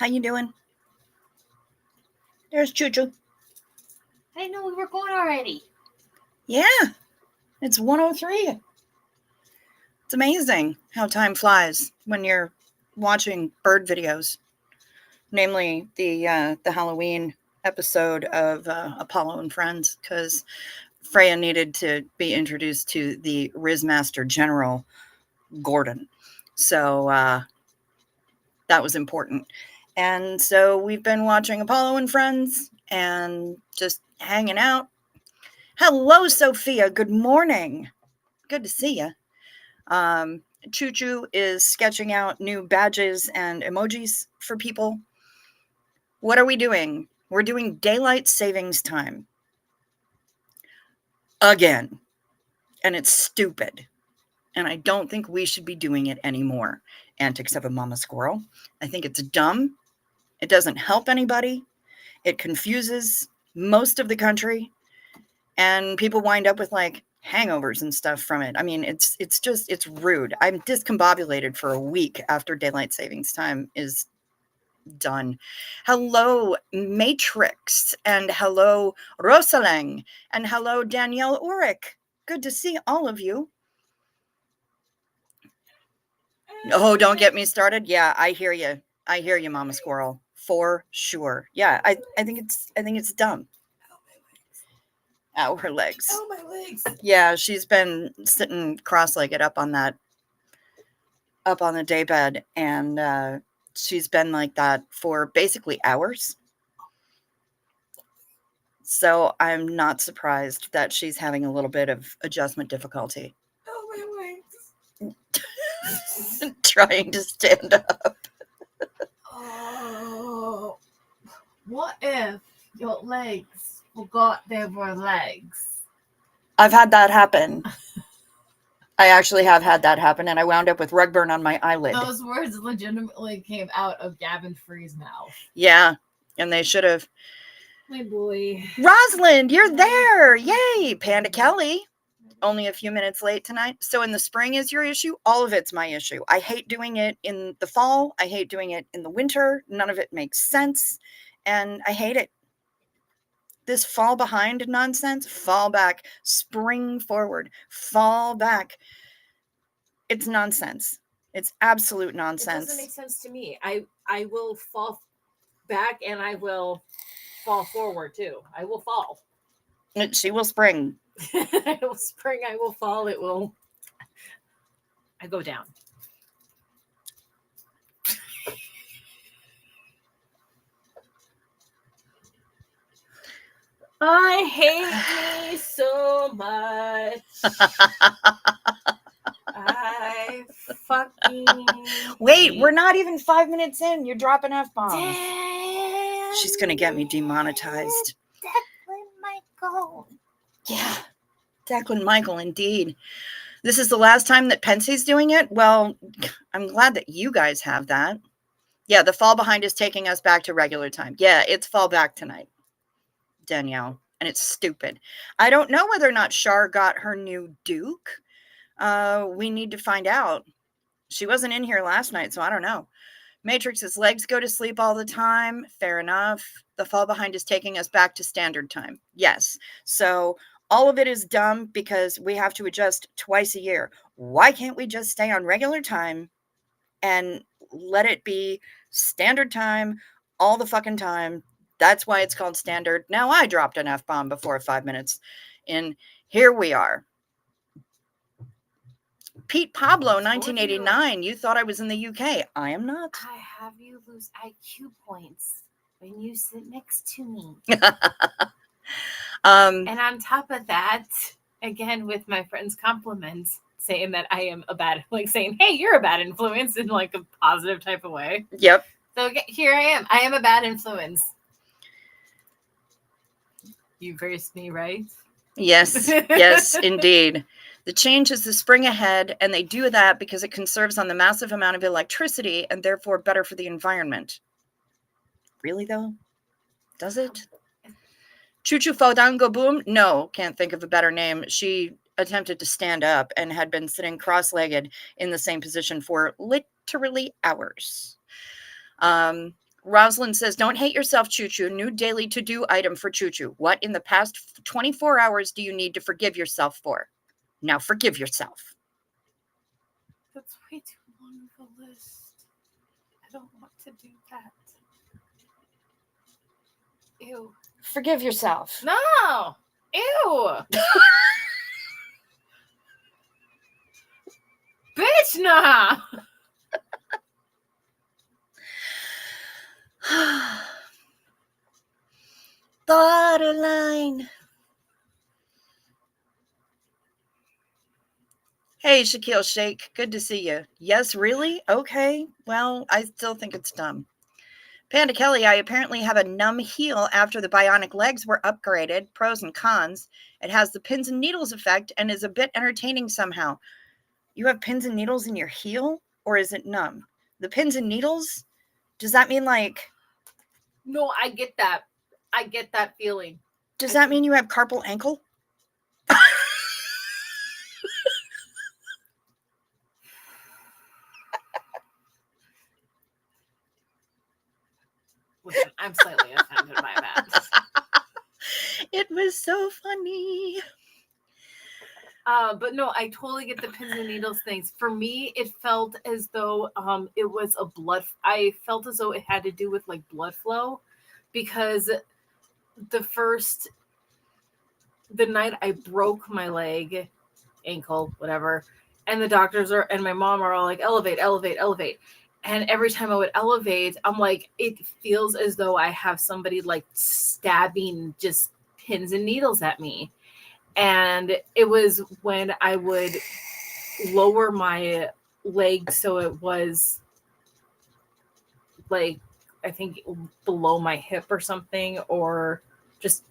How you doing? There's Choo Choo. I didn't know we were going already. Yeah, it's 1:03. It's amazing how time flies when you're watching bird videos, namely the Halloween episode of Apollo and Friends, because Freya needed to be introduced to the Rizmaster General Gordon. So that was important. And so we've been watching Apollo and Friends and just hanging out. Hello, Sophia. Good morning. Good to see you. Choo Choo is sketching out new badges and emojis for people. What are we doing? We're doing daylight savings time. Again. And it's stupid. And I don't think we should be doing it anymore. Antics of a Mama Squirrel. I think it's dumb. It doesn't help anybody. It confuses most of the country. And people wind up with like hangovers and stuff from it. I mean, it's rude. I'm discombobulated for a week after daylight savings time is done. Hello, Matrix, and hello, Rosalang, and hello, Danielle Ulrich. Good to see all of you. Oh, don't get me started. Yeah, I hear you. I hear you, Mama Squirrel, for sure. Yeah, I think it's dumb. Ow, her legs. Oh, my legs. Yeah, she's been sitting cross-legged up on the daybed, and she's been like that for basically hours. So I'm not surprised that she's having a little bit of adjustment difficulty. Oh, my legs. Trying to stand up. Oh, what if your legs forgot they were legs? I've had that happen. I actually have had that happen, and I wound up with rug burn on my eyelid. Those words legitimately came out of Gavin Free's mouth. Yeah, and they should have. My boy. Rosalind, you're there. Yay. Panda Kelly. Only a few minutes late tonight. So in the spring is your issue? All of it's my issue. I hate doing it in the fall. I hate doing it in the winter. None of it makes sense. And I hate it. This fall behind nonsense, fall back, spring forward, fall back. It's nonsense. It's absolute nonsense. It doesn't make sense to me. I will fall back and I will fall forward too. I will fall. She will spring. I will spring. I will fall. It will. I go down. I hate me so much. I fucking. Wait, we're not even 5 minutes in. You're dropping F-bombs. Damn. She's going to get me demonetized. Declan Michael. Yeah, Declan Michael, indeed. This is the last time that Pensie's doing it? Well, I'm glad that you guys have that. Yeah, the fall behind is taking us back to regular time. Yeah, it's fall back tonight, Danielle, and it's stupid. I don't know whether or not Char got her new Duke. We need to find out. She wasn't in here last night, so I don't know. Matrix's legs go to sleep all the time. Fair enough. The fall behind is taking us back to standard time. Yes. So all of it is dumb because we have to adjust twice a year. Why can't we just stay on regular time and let it be standard time all the fucking time? That's why it's called standard. Now I dropped an F-bomb before 5 minutes in. Here we are. Pete Pablo, 1989. You thought I was in the UK. I am not. I have you lose IQ points when you sit next to me. And on top of that, again, with my friend's compliments, saying that I am a bad, like saying, hey, you're a bad influence in like a positive type of way. Yep. So here I am. I am a bad influence. You versed me, right? Yes. Yes, indeed. The change is the spring ahead, and they do that because it conserves on the massive amount of electricity and therefore better for the environment. Really, though? Does it? Choo Choo Fandango Boom? No, can't think of a better name. She attempted to stand up and had been sitting cross-legged in the same position for literally hours. Rosalind says, don't hate yourself, Choo Choo. New daily to-do item for Choo Choo. What in the past 24 hours do you need to forgive yourself for? Now forgive yourself. That's way too long of a list. I don't want to do that. Ew. Forgive yourself. No. Ew. Bitch, nah. Borderline. Hey, Shaquille Shake. Good to see you. Yes, really? Okay. Well, I still think it's dumb. Panda Kelly, I apparently have a numb heel after the bionic legs were upgraded. Pros and cons. It has the pins and needles effect and is a bit entertaining somehow. You have pins and needles in your heel? Or is it numb? The pins and needles? Does that mean like... No, I get that. I get that feeling. Does that mean you have carpal ankle? Listen, I'm slightly offended by that. It was so funny. But no, I totally get the pins and needles things. For me, it felt as though it was a blood. I felt as though it had to do with like blood flow, because the night I broke my leg, ankle, whatever, and the doctors and my mom are all like, elevate, elevate, elevate. And every time I would elevate, I'm like, it feels as though I have somebody like stabbing just pins and needles at me. And it was when I would lower my leg so it was like, I think below my hip or something, or just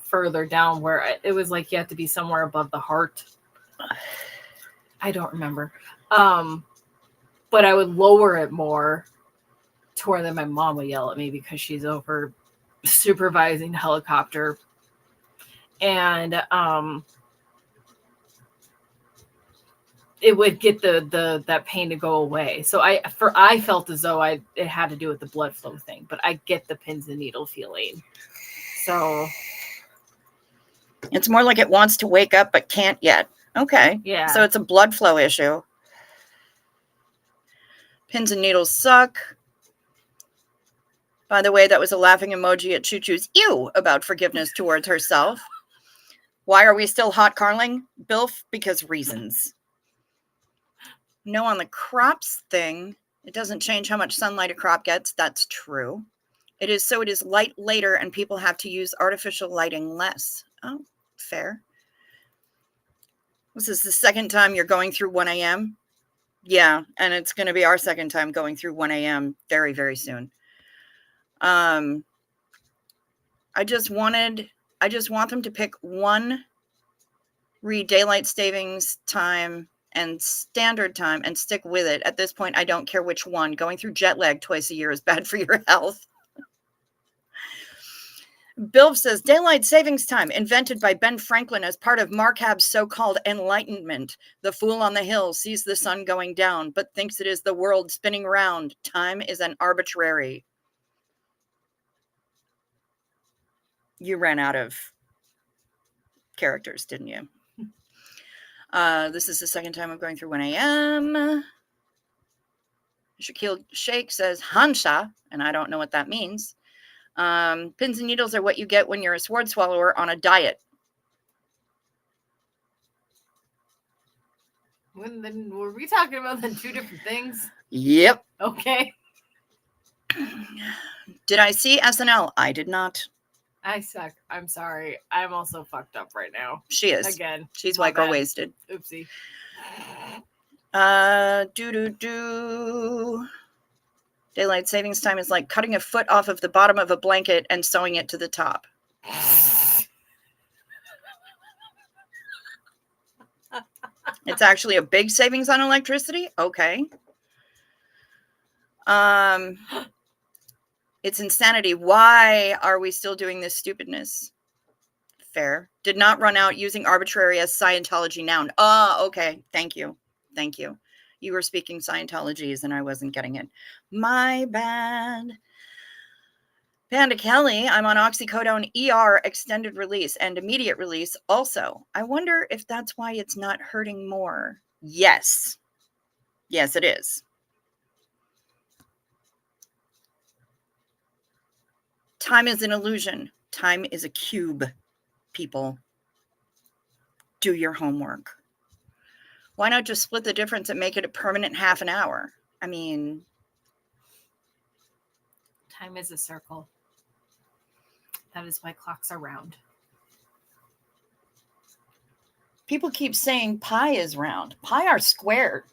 further down where it was like you have to be somewhere above the heart. I don't remember. But I would lower it more to where then my mom would yell at me because she's over supervising the helicopter. And it would get that pain to go away. So I felt as though it had to do with the blood flow thing, but I get the pins and needle feeling. So it's more like it wants to wake up but can't yet. Okay. Yeah. So it's a blood flow issue. Pins and needles suck. By the way, that was a laughing emoji at Choo Choo's ew about forgiveness towards herself. Why are we still hot Carling? Bilf, because reasons. No, on the crops thing, it doesn't change how much sunlight a crop gets. That's true. It is light later and people have to use artificial lighting less. Oh, fair. This is the second time you're going through 1 a.m. Yeah, and it's going to be our second time going through 1 a.m. very, very soon. I just want them to pick one, read daylight savings time and standard time and stick with it. At this point, I don't care which one. Going through jet lag twice a year is bad for your health. Bill says, daylight savings time, invented by Ben Franklin as part of Markab's so-called enlightenment. The fool on the hill sees the sun going down, but thinks it is the world spinning round. Time is an arbitrary. You ran out of characters, didn't you? This is the second time I'm going through 1 a.m. Shaquille Shake says, Hansha, and I don't know what that means. Pins and needles are what you get when you're a sword swallower on a diet. Then were we talking about then two different things? Yep. Okay. Did I see SNL? I did not. I suck. I'm sorry. I'm also fucked up right now. She is. Again. She's white girl wasted. Oopsie. Daylight savings time is like cutting a foot off of the bottom of a blanket and sewing it to the top. It's actually a big savings on electricity. Okay. It's insanity. Why are we still doing this stupidness? Fair. Did not run out using arbitrary as Scientology noun. Okay. Thank you. Thank you. You were speaking Scientologies and I wasn't getting it. My bad. Panda Kelly, I'm on oxycodone ER extended release and immediate release also. I wonder if that's why it's not hurting more. Yes. Yes, it is. Time is an illusion. Time is a cube, people. Do your homework. Why not just split the difference and make it a permanent half an hour? I mean, time is a circle. That is why clocks are round. People keep saying pi is round. Pi are squared.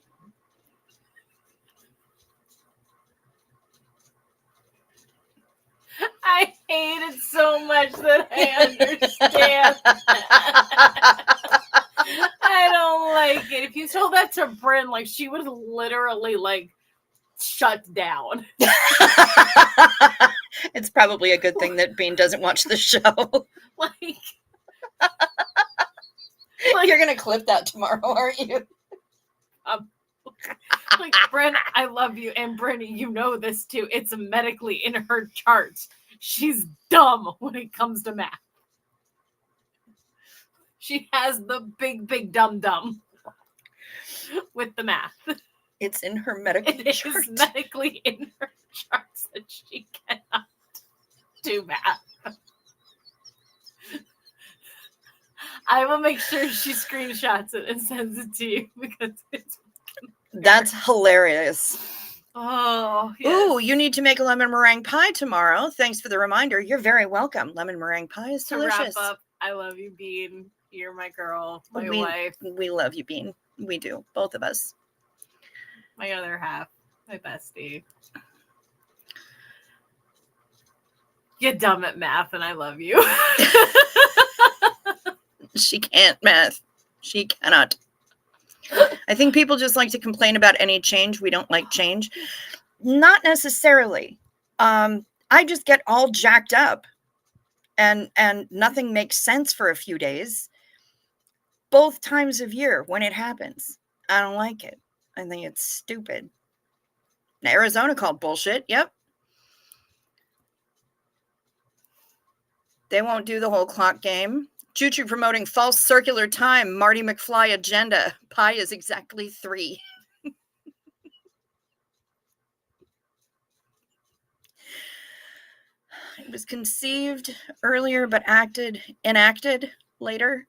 I hate it so much that I understand. I don't like it. If you told that to Bryn, like, she would literally, like, shut down. It's probably a good thing that Bean doesn't watch the show. Like you're gonna clip that tomorrow, aren't you? Like, Bryn, I love you, and Bryn, you know this too. It's medically in her charts. She's dumb when it comes to math. She has the big dumb with the math. It's in her medical chart. It is medically in her charts that she cannot do math. I will make sure she screenshots it and sends it to you because it's that's hilarious. Oh, yes. Ooh, you need to make a lemon meringue pie tomorrow. Thanks for the reminder. You're very welcome. Lemon meringue pie is delicious. To wrap up, I love you, Bean. You're my girl, my wife. We love you, Bean. We do, both of us. My other half, my bestie. You're dumb at math, and I love you. She can't math. She cannot. I think people just like to complain about any change. We don't like change. Not necessarily. I just get all jacked up and nothing makes sense for a few days. Both times of year when it happens. I don't like it. I think it's stupid. Arizona called bullshit. Yep. They won't do the whole clock game. Choo-choo promoting false circular time. Marty McFly agenda. Pi is exactly 3. It was conceived earlier but enacted later.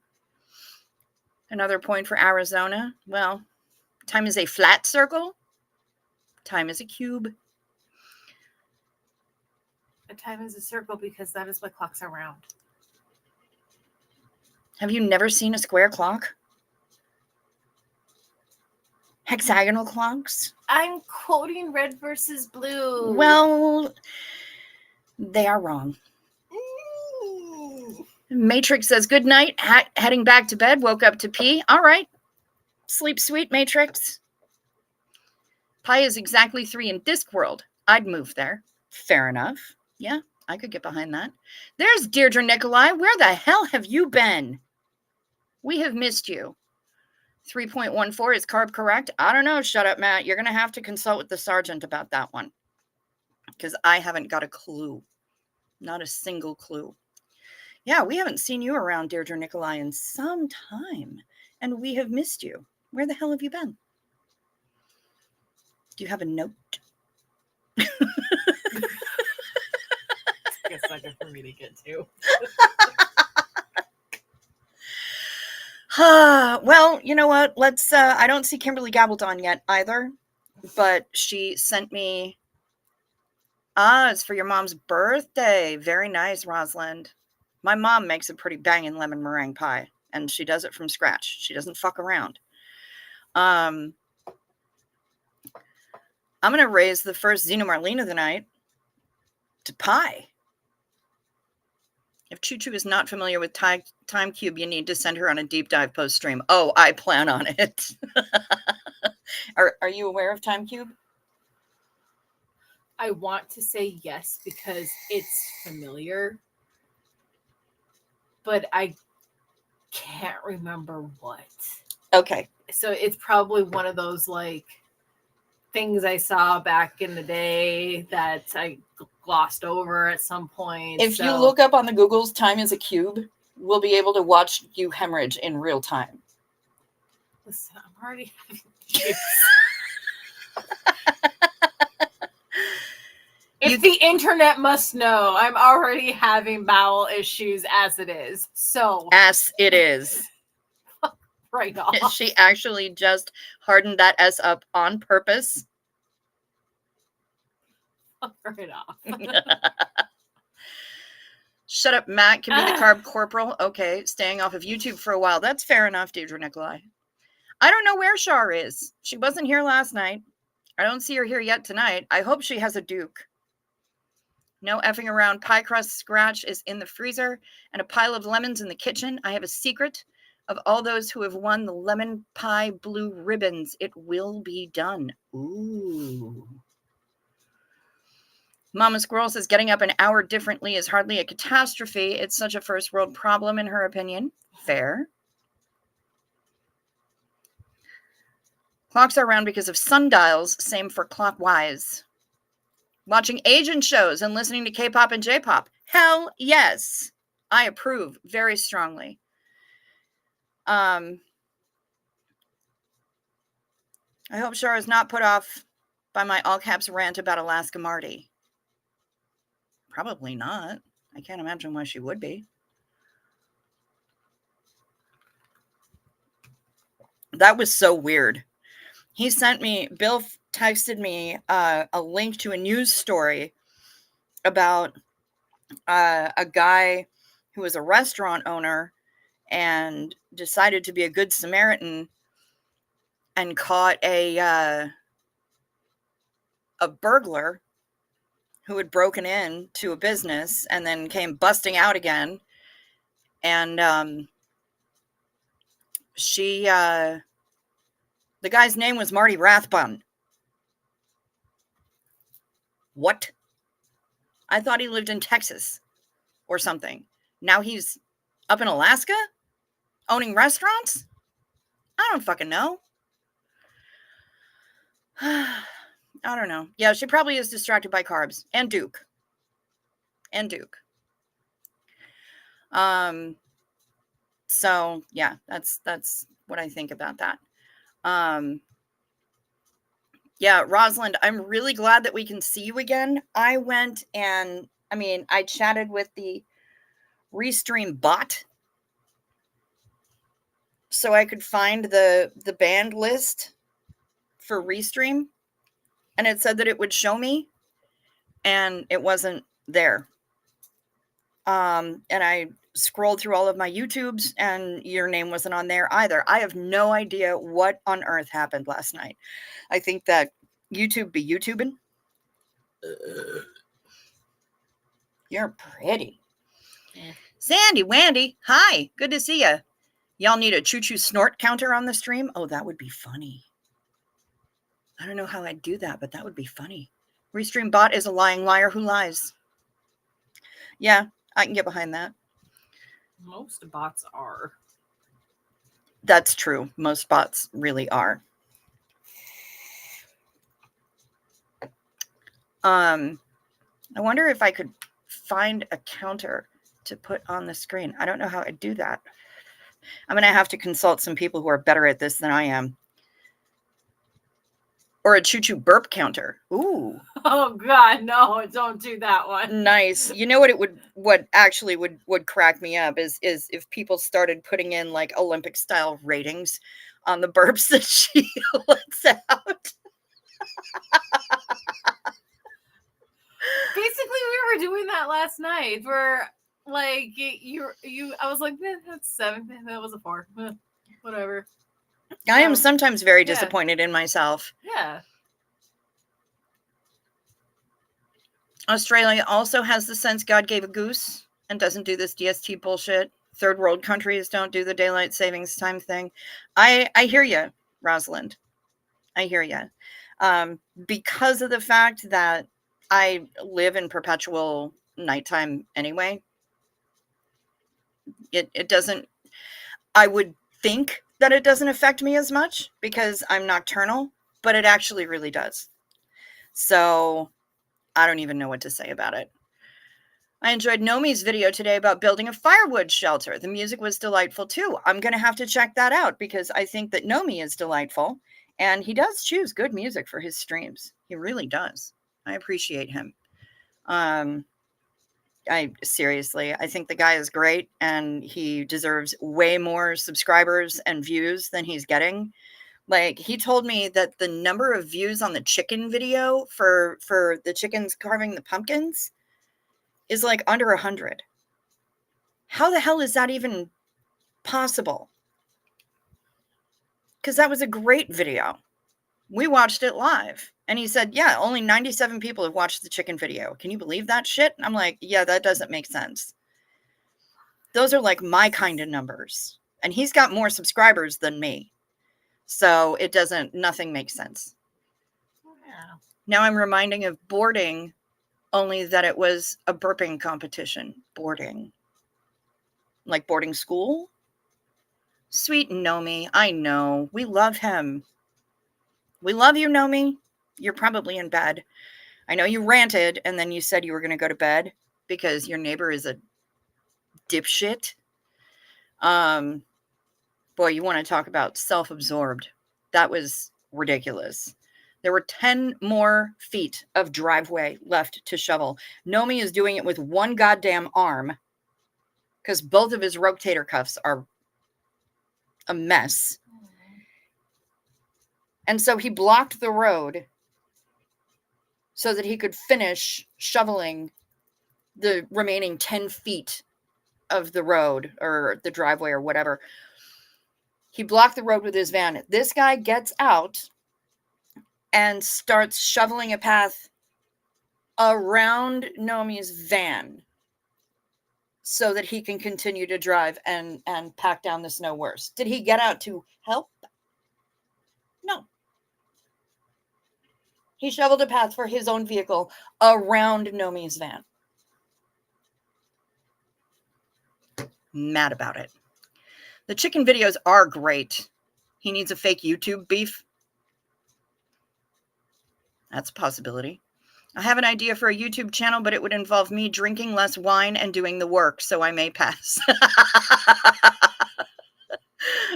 Another point for Arizona. Well, time is a flat circle. Time is a cube. A time is a circle because that is what clocks are round. Have you never seen a square clock? Hexagonal clocks? I'm quoting red versus blue. Well, they are wrong. Matrix says, good night. Heading back to bed. Woke up to pee. All right. Sleep sweet, Matrix. Pi is exactly 3 in Discworld. I'd move there. Fair enough. Yeah, I could get behind that. There's Deirdre Nikolai. Where the hell have you been? We have missed you. 3.14 is carb correct. I don't know. Shut up, Matt. You're going to have to consult with the sergeant about that one. Because I haven't got a clue. Not a single clue. Yeah, we haven't seen you around, Deirdre Nikolai, in some time. And we have missed you. Where the hell have you been? Do you have a note? It's a second for me to get to. Well, you know what? Let's, I don't see Kimberly Gabaldon yet either, but she sent me, it's for your mom's birthday. Very nice, Rosalind. My mom makes a pretty banging lemon meringue pie, and she does it from scratch. She doesn't fuck around. I'm going to raise the first Xena Marlene of the night to pie. If Choo Choo is not familiar with Time Cube, you need to send her on a deep dive post stream. Oh, I plan on it. Are you aware of Time Cube? I want to say yes because it's familiar, but I can't remember what. Okay. So it's probably one of those like things I saw back in the day that I glossed over at some point. If you look up on the Google's time is a cube, we'll be able to watch you hemorrhage in real time. Listen, I'm already having issues. If the internet must know, I'm already having bowel issues as it is. So as it is. Right off. She actually just hardened that S up on purpose. Right off. Shut up, Matt. Can be the carb corporal. Okay, staying off of YouTube for a while. That's fair enough, Deirdre Nikolai. I don't know where Shar is. She wasn't here last night. I don't see her here yet tonight. I hope she has a Duke. No effing around. Pie crust scratch is in the freezer and a pile of lemons in the kitchen. I have a secret of all those who have won the lemon pie blue ribbons. It will be done. Ooh. Mama Squirrel says getting up an hour differently is hardly a catastrophe. It's such a first world problem, in her opinion. Fair. Clocks are around because of sundials. Same for clockwise. Watching Asian shows and listening to K-pop and J-pop. Hell yes. I approve very strongly. I hope Shar is not put off by my all caps rant about Alaska Marty. Probably not. I can't imagine why she would be. That was so weird. He sent me, Bill texted me a link to a news story about a guy who was a restaurant owner and decided to be a good Samaritan and caught a burglar who had broken into a business and then came busting out again. And the guy's name was Marty Rathbun. What? I thought he lived in Texas or something. Now he's up in Alaska owning restaurants? I don't fucking know. I don't know. Yeah, she probably is distracted by carbs and Duke. So yeah, that's what I think about that. Yeah, Rosalind, I'm really glad that we can see you again. I went and I chatted with the Restream bot so I could find the band list for Restream, and it said that it would show me, and it wasn't there. And I scrolled through all of my YouTubes, and your name wasn't on there either. I have no idea what on earth happened last night. I think that YouTube be YouTubing. You're pretty. Yeah. Sandy, Wandy, hi. Good to see you. Y'all need a choo-choo snort counter on the stream? Oh, that would be funny. I don't know how I'd do that, but that would be funny. Restream bot is a lying liar who lies. Yeah, I can get behind that. Most bots are. That's true. Most bots really are. I wonder if I could find a counter to put on the screen. I don't know how I'd do that. I'm going to have to consult some people who are better at this than I am. Or a choo-choo burp counter. Ooh. Oh God, no, don't do that one. Nice. You know what actually would crack me up is if people started putting in like Olympic style ratings on the burps that she lets out. Basically, we were doing that last night. Where like you, I was like, that's 7. That was a 4. Whatever. I am sometimes very disappointed in myself. Yeah. Australia also has the sense God gave a goose and doesn't do this DST bullshit. Third world countries don't do the daylight savings time thing. I hear you, Rosalind. I hear you. Because of the fact that I live in perpetual nighttime anyway, it doesn't, I would think that it doesn't affect me as much because I'm nocturnal, but it actually really does. So I don't even know what to say about it. I enjoyed Nomi's video today about building a firewood shelter. The music was delightful too. I'm going to have to check that out because I think that Nomi is delightful and he does choose good music for his streams. He really does. I appreciate him. I think the guy is great and he deserves way more subscribers and views than he's getting. Like, he told me that the number of views on the chicken video for the chickens carving the pumpkins is like under 100. How the hell is that even possible? Because that was a great video. We watched it live. And he said, yeah, only 97 people have watched the chicken video. Can you believe that shit? And I'm like, yeah, that doesn't make sense. Those are like my kind of numbers. And he's got more subscribers than me. So nothing makes sense. Yeah. Now I'm reminding of boarding, only that it was a burping competition. Boarding. Like boarding school? Sweet Nomi, I know. We love him. We love you, Nomi. You're probably in bed. I know you ranted and then you said you were going to go to bed because your neighbor is a dipshit. Boy, you want to talk about self-absorbed. That was ridiculous. There were 10 more feet of driveway left to shovel. Nomi is doing it with one goddamn arm because both of his rotator cuffs are a mess. And so he blocked the road so that he could finish shoveling the remaining 10 feet of the road or the driveway or whatever. He blocked the road with his van. This guy gets out and starts shoveling a path around Nomi's van so that he can continue to drive and pack down the snow worse. Did he get out to help? No. He shoveled a path for his own vehicle around Nomi's van. Mad about it. The chicken videos are great. He needs a fake YouTube beef. That's a possibility. I have an idea for a YouTube channel, but it would involve me drinking less wine and doing the work, so I may pass.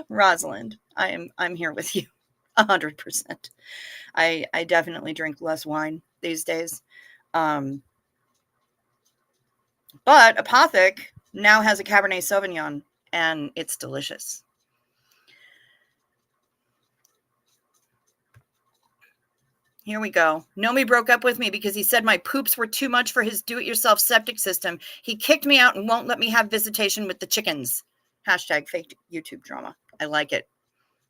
Rosalind, I'm here with you 100%. I definitely drink less wine these days. But Apothic now has a Cabernet Sauvignon, and it's delicious. Here we go. Nomi broke up with me because he said my poops were too much for his do-it-yourself septic system. He kicked me out and won't let me have visitation with the chickens. Hashtag fake YouTube drama. I like it.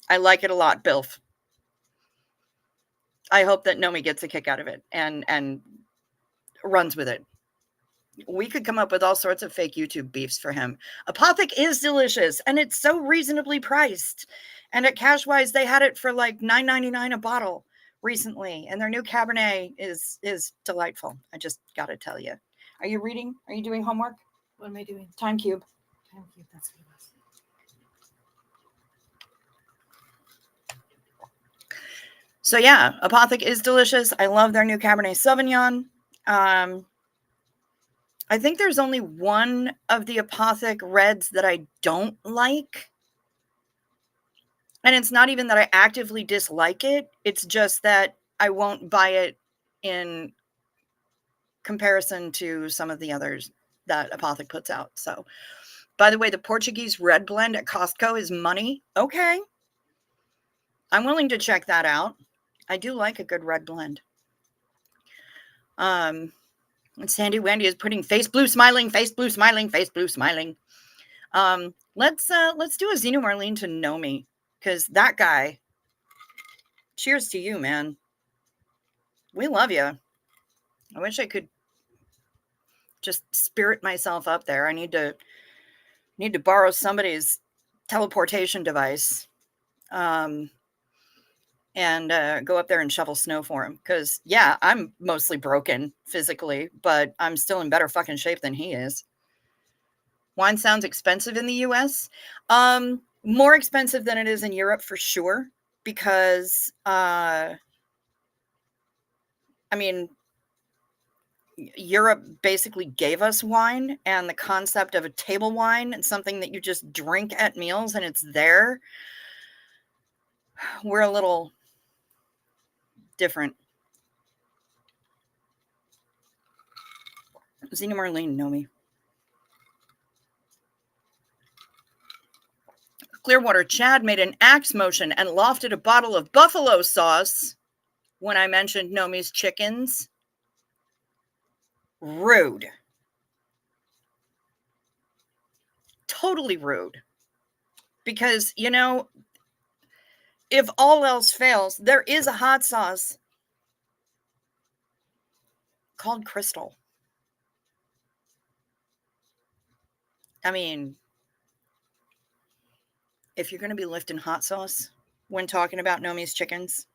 I like it a lot, Bilf. I hope that Nomi gets a kick out of it and runs with it. We could come up with all sorts of fake YouTube beefs for him. Apothic is delicious, and it's so reasonably priced. And at Cashwise, they had it for like $9.99 a bottle recently, and their new Cabernet is delightful. I just got to tell you. Are you reading? Are you doing homework? What am I doing? Time Cube. Time Cube, that's what it was. So yeah, Apothic is delicious. I love their new Cabernet Sauvignon. I think there's only one of the Apothic reds that I don't like. And it's not even that I actively dislike it. It's just that I won't buy it in comparison to some of the others that Apothic puts out. So, by the way, the Portuguese red blend at Costco is money. Okay. I'm willing to check that out. I do like a good red blend. And Sandy Wendy is putting face blue smiling, face blue smiling, face blue smiling. Let's do a Xeno Marlene to Nomi, because that guy, cheers to you, man. We love you. I wish I could just spirit myself up there. I need to borrow somebody's teleportation device. And go up there and shovel snow for him. Because, yeah, I'm mostly broken physically, but I'm still in better fucking shape than he is. Wine sounds expensive in the U.S. More expensive than it is in Europe for sure. Because I mean, Europe basically gave us wine, and the concept of a table wine and something that you just drink at meals and it's there, we're a little different. Zena Marlene know me. Clearwater Chad made an axe motion and lofted a bottle of buffalo sauce when I mentioned Nomi's chickens. Rude. Totally rude. Because, you know, if all else fails, there is a hot sauce called Crystal. I mean, if you're going to be lifting hot sauce when talking about Nomi's chickens,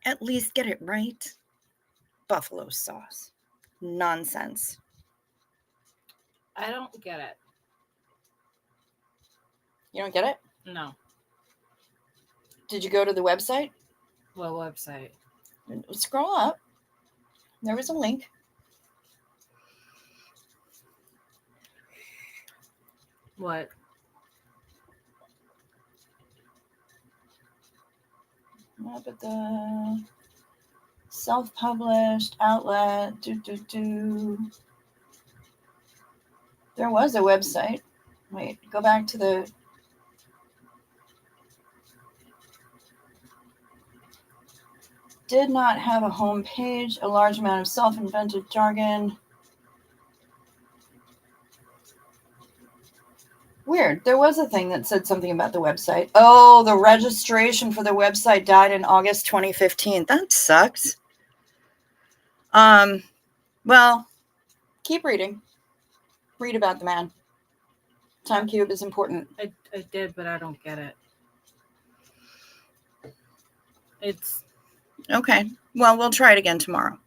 at least get it right. Buffalo sauce. Nonsense. I don't get it. You don't get it? No. Did you go to the website? What website? Scroll up. There was a link. What? Up at the self-published outlet. There was a website. Wait, go back to the... Did not have a home page. A large amount of self-invented jargon. Weird. There was a thing that said something about the website. Oh, the registration for the website died in August 2015. That sucks. Well, keep reading. Read about the man. Time cube is important. I did, but I don't get it. It's okay. Well, we'll try it again tomorrow.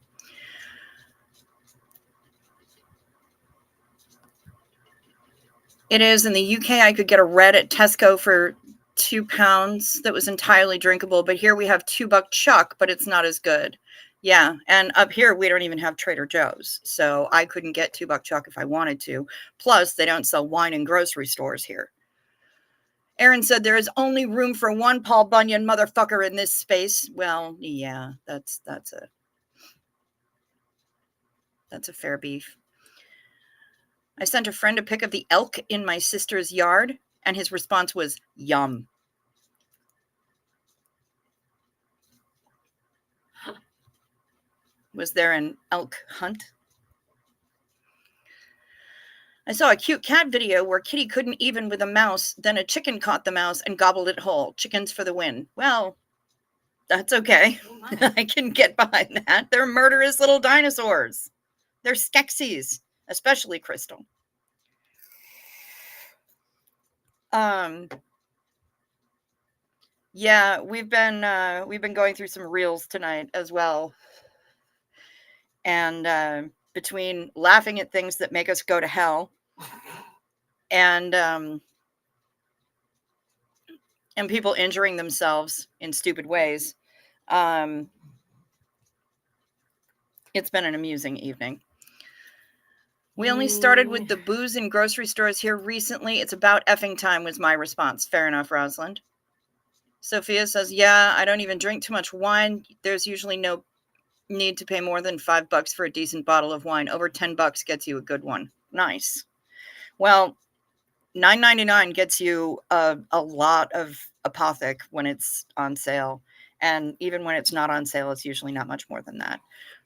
It is in the UK. I could get a red at Tesco for £2 that was entirely drinkable, but here we have $2 Chuck, but it's not as good. Yeah, and up here we don't even have Trader Joe's, so I couldn't get $2 Chuck if I wanted to. Plus, they don't sell wine in grocery stores here. Aaron said there is only room for one Paul Bunyan motherfucker in this space. Well, yeah, that's a fair beef. I sent a friend a pic of the elk in my sister's yard, and his response was, yum. Was there an elk hunt? I saw a cute cat video where Kitty couldn't even with a mouse, then a chicken caught the mouse and gobbled it whole. Chickens for the win. Well, that's okay. I can get behind that. They're murderous little dinosaurs. They're Skeksis, especially Crystal. Yeah, we've been going through some reels tonight as well. And between laughing at things that make us go to hell and people injuring themselves in stupid ways, it's been an amusing evening. We only started with the booze in grocery stores here recently. It's about effing time was my response. Fair enough, Rosalind. Sophia says, yeah, I don't even drink too much wine. There's usually no need to pay more than $5 for a decent bottle of wine. Over $10 gets you a good one. Nice. Well, $9.99 gets you a lot of Apothic when it's on sale. And even when it's not on sale, it's usually not much more than that.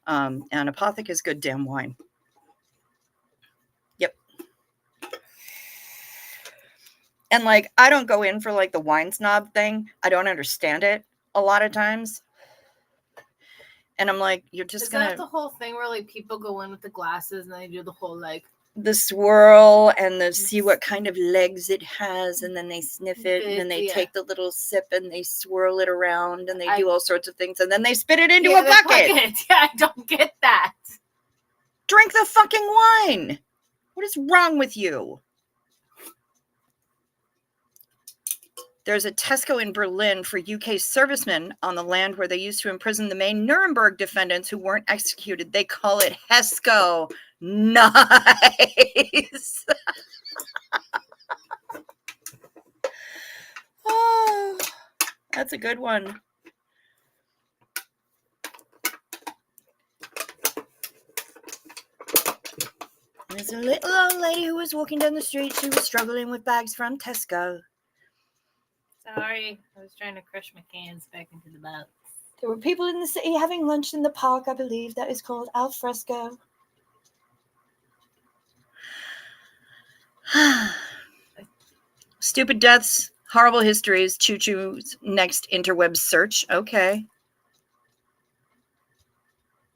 And Apothic is good damn wine. Yep. And like, I don't go in for like the wine snob thing. I don't understand it a lot of times. And I'm like, you're just going to... Is that the whole thing where like people go in with the glasses and they do the whole like... the swirl and the see what kind of legs it has, and then they sniff it, and then they take the little sip and they swirl it around and they do all sorts of things, and then they spit it into a bucket. Yeah, I don't get that. Drink the fucking wine. What is wrong with you? There's a Tesco in Berlin for UK servicemen on the land where they used to imprison the main Nuremberg defendants who weren't executed. They call it HESCO. Nice. Oh, that's a good one. There's a little old lady who was walking down the street. She was struggling with bags from Tesco. Sorry, I was trying to crush my cans back into the box. There were people in the city having lunch in the park, I believe. That is called al fresco. Stupid deaths, horrible histories, Choo-Choo's next interweb search. Okay.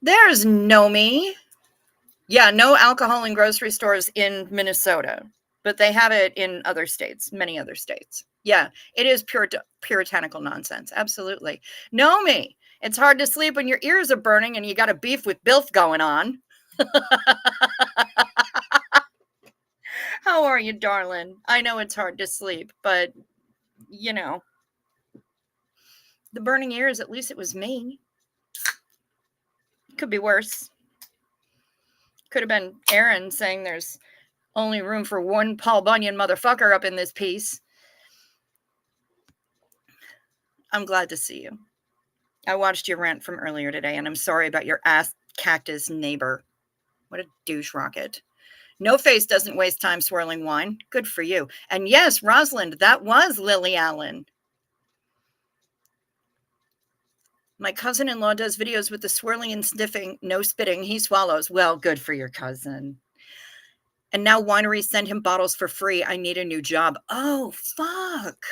There's Nomi. Yeah, no alcohol in grocery stores in Minnesota, but they have it in other states, many other states. Yeah, it is puritanical nonsense. Absolutely. Nomi, it's hard to sleep when your ears are burning and you got a beef with Bilf going on. How are you, darling? I know it's hard to sleep, but, you know, the burning ears, at least it was me. Could be worse. Could have been Aaron saying there's only room for one Paul Bunyan motherfucker up in this piece. I'm glad to see you. I watched your rant from earlier today, and I'm sorry about your ass cactus neighbor. What a douche rocket. No Face doesn't waste time swirling wine. Good for you. And yes, Rosalind, that was Lily Allen. My cousin-in-law does videos with the swirling and sniffing, no spitting. He swallows. Well, good for your cousin. And now wineries send him bottles for free. I need a new job. Oh, fuck.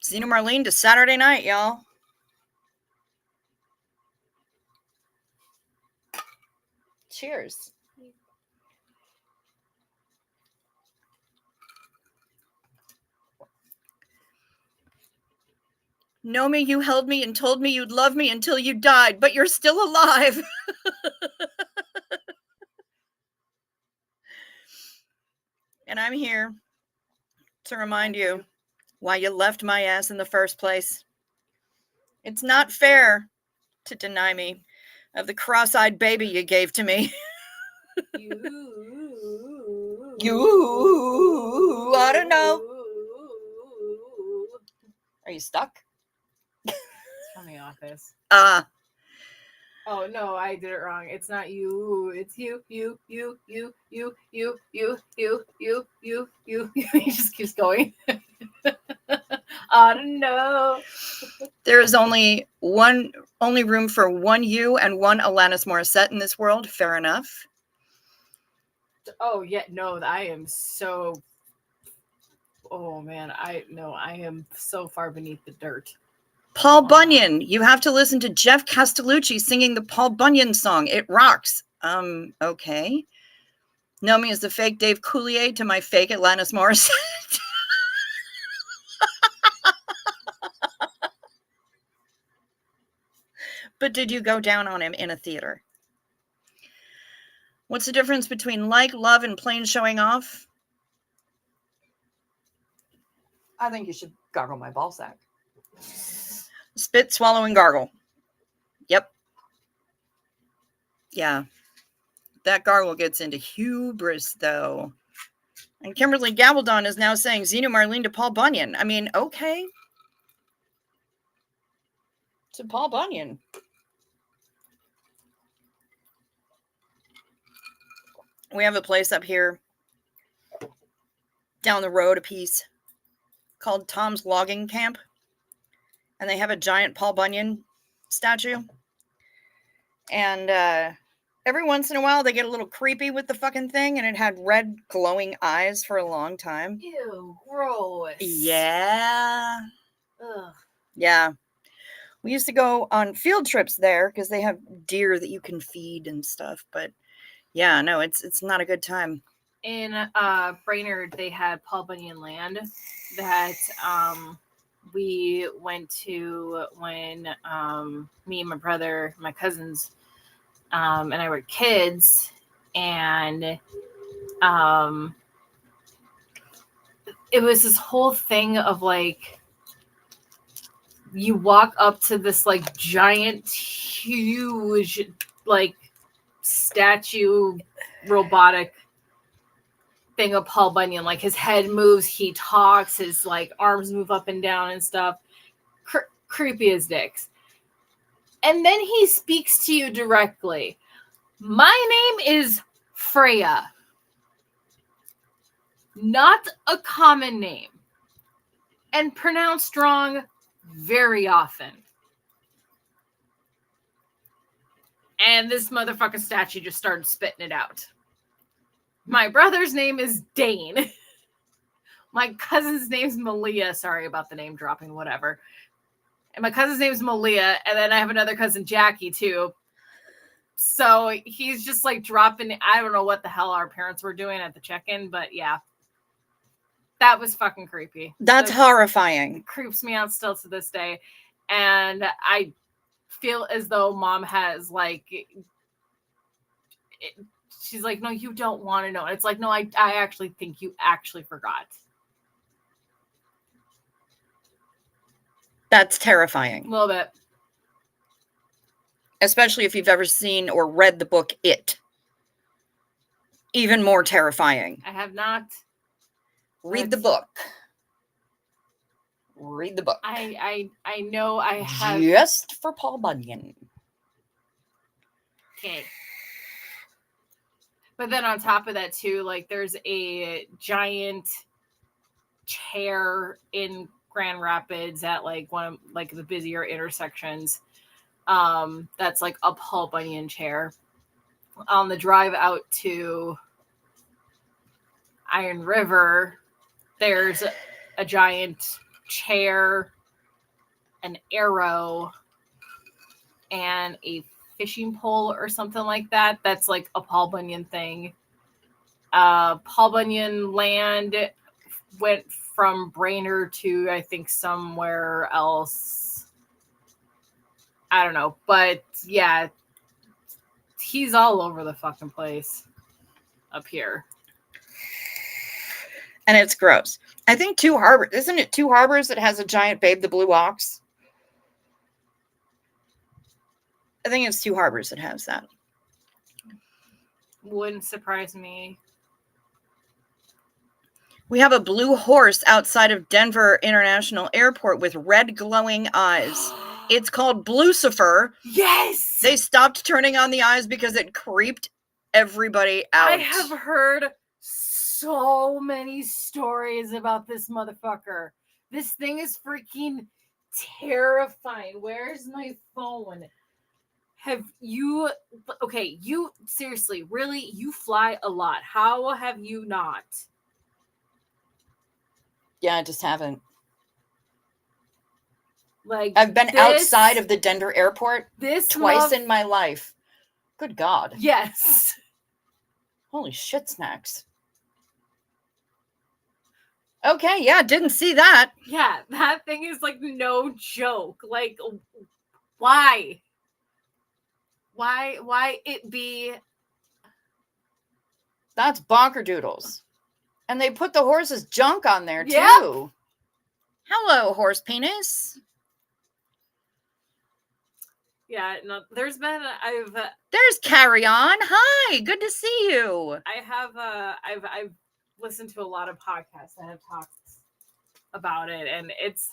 Zena Marlene to Saturday night, y'all. Cheers. Nomi, you held me and told me you'd love me until you died, but you're still alive. And I'm here to remind you why you left my ass in the first place. It's not fair to deny me of the cross-eyed baby you gave to me. You, I don't know. Are you stuck? It's from The Office. Oh no, I did it wrong. It's not you. It's you. He just keeps going. Oh no. There is only room for one you and one Alanis Morissette in this world. Fair enough. Oh yeah, no, I am so. Oh man, I am so far beneath the dirt. Paul Bunyan. You have to listen to Jeff Castellucci singing the Paul Bunyan song. It rocks. Okay. Nomi is the fake Dave Coulier to my fake Alanis Morissette. But did you go down on him in a theater? What's the difference between like, love, and plain showing off? I think you should gargle my ball sack. Spit, swallow, and gargle. Yep. Yeah. That gargle gets into hubris, though. And Kimberly Gabaldon is now saying Zena Marlene to Paul Bunyan. I mean, okay. To Paul Bunyan. We have a place up here down the road a piece called Tom's Logging Camp. And they have a giant Paul Bunyan statue. And every once in a while they get a little creepy with the fucking thing, and it had red glowing eyes for a long time. Ew, gross. Yeah. Ugh. Yeah. We used to go on field trips there because they have deer that you can feed and stuff. But yeah, no, it's not a good time. In Brainerd, they had Paul Bunyan land that we went to when me and my brother, my cousins, and I were kids, and it was this whole thing of like, you walk up to this like giant, huge, like statue, robotic thing of Paul Bunyan. Like his head moves, he talks, his like arms move up and down and stuff. Creepy as dicks. And then he speaks to you directly. My name is Freya. Not a common name. And pronounced wrong very often. And this motherfucking statue just started spitting it out. My brother's name is Dane. My cousin's name's Malia. Sorry about the name dropping, whatever. And my cousin's name's Malia. And then I have another cousin, Jackie, too. So he's just like dropping. I don't know what the hell our parents were doing at the check-in, but yeah. That was fucking creepy. That's horrifying. Creeps me out still to this day. And I feel as though mom has like, she's like, no, you don't want to know. It's like, no, I actually think you actually forgot. That's terrifying. A little bit. Especially if you've ever seen or read the book It. Even more terrifying. I have not. Read the book. Read the book. I know I have. Just for Paul Bunyan. Okay. But then on top of that too, like there's a giant chair in Grand Rapids at like one of like the busier intersections. That's like a Paul Bunyan chair. On the drive out to Iron River, there's a giant chair, an arrow, and a fishing pole or something like that. That's like a Paul Bunyan thing. Paul Bunyan land went from Brainerd to, I think, somewhere else. I don't know. But yeah, he's all over the fucking place up here. And it's gross. I think Two Harbors, isn't it Two Harbors that has a giant Babe the Blue Ox? I think it's Two Harbors that has that. Wouldn't surprise me. We have a blue horse outside of Denver International Airport with red glowing eyes. It's called Blucifer. Yes! They stopped turning on the eyes because it creeped everybody out. I have heard so many stories about this motherfucker. This thing is freaking terrifying. Where's my phone? Have you, okay, you seriously, really, you fly a lot. How have you not? Yeah, I just haven't. Like, I've been outside of the Denver airport twice in my life. Good God. Yes. Holy shit snacks. Okay, yeah, didn't see that. Yeah, that thing is like no joke. Like, why? Why it be? That's bonkerdoodles. And they put the horse's junk on there, too. Yep. Hello, horse penis. Yeah, no, there's been, There's Carry On. Hi, good to see you. I've listened to a lot of podcasts that have talked about it, and it's,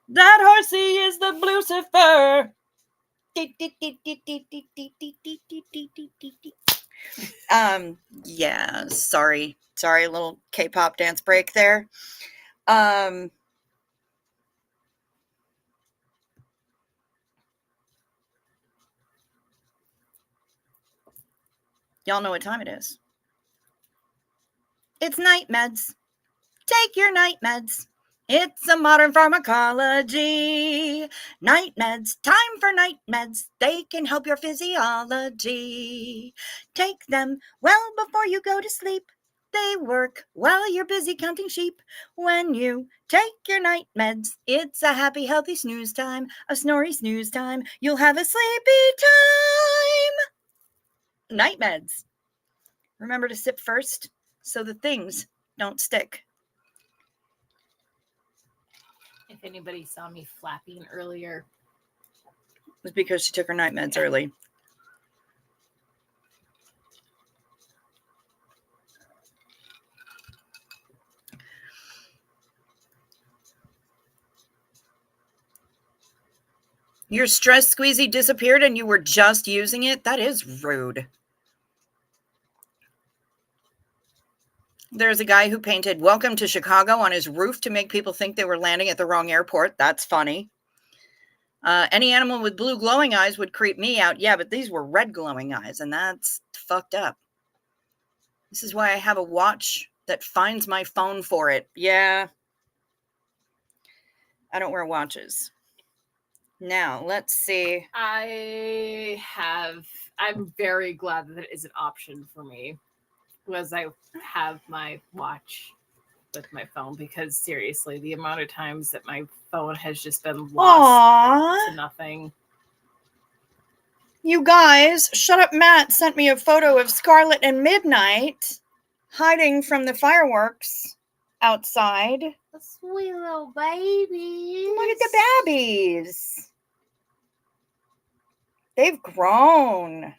That horsey is the Blucifer. Yeah, sorry, a little K-pop dance break there. Y'all know what time it is. It's night meds. Take your night meds. It's a modern pharmacology. Night meds, time for night meds. They can help your physiology. Take them well before you go to sleep. They work while you're busy counting sheep. When you take your night meds, it's a happy, healthy snooze time. A snory snooze time. You'll have a sleepy time. Night meds. Remember to sip first, so the things don't stick. If anybody saw me flapping earlier, It was because she took her night meds early. Your stress squeezy disappeared and you were just using it? That is rude. There's a guy who painted "Welcome to Chicago" on his roof to make people think they were landing at the wrong airport. That's funny. Any animal with blue glowing eyes would creep me out. Yeah, but these were red glowing eyes, and that's fucked up. This is why I have a watch that finds my phone for it. Yeah. I don't wear watches. Now, let's see. I'm very glad that it is an option for me, because I have my watch with my phone, because seriously, the amount of times that my phone has just been lost to nothing. You guys, Shut Up Matt sent me a photo of Scarlet and Midnight hiding from the fireworks outside. The sweet little babies. Look at the babies. They've grown.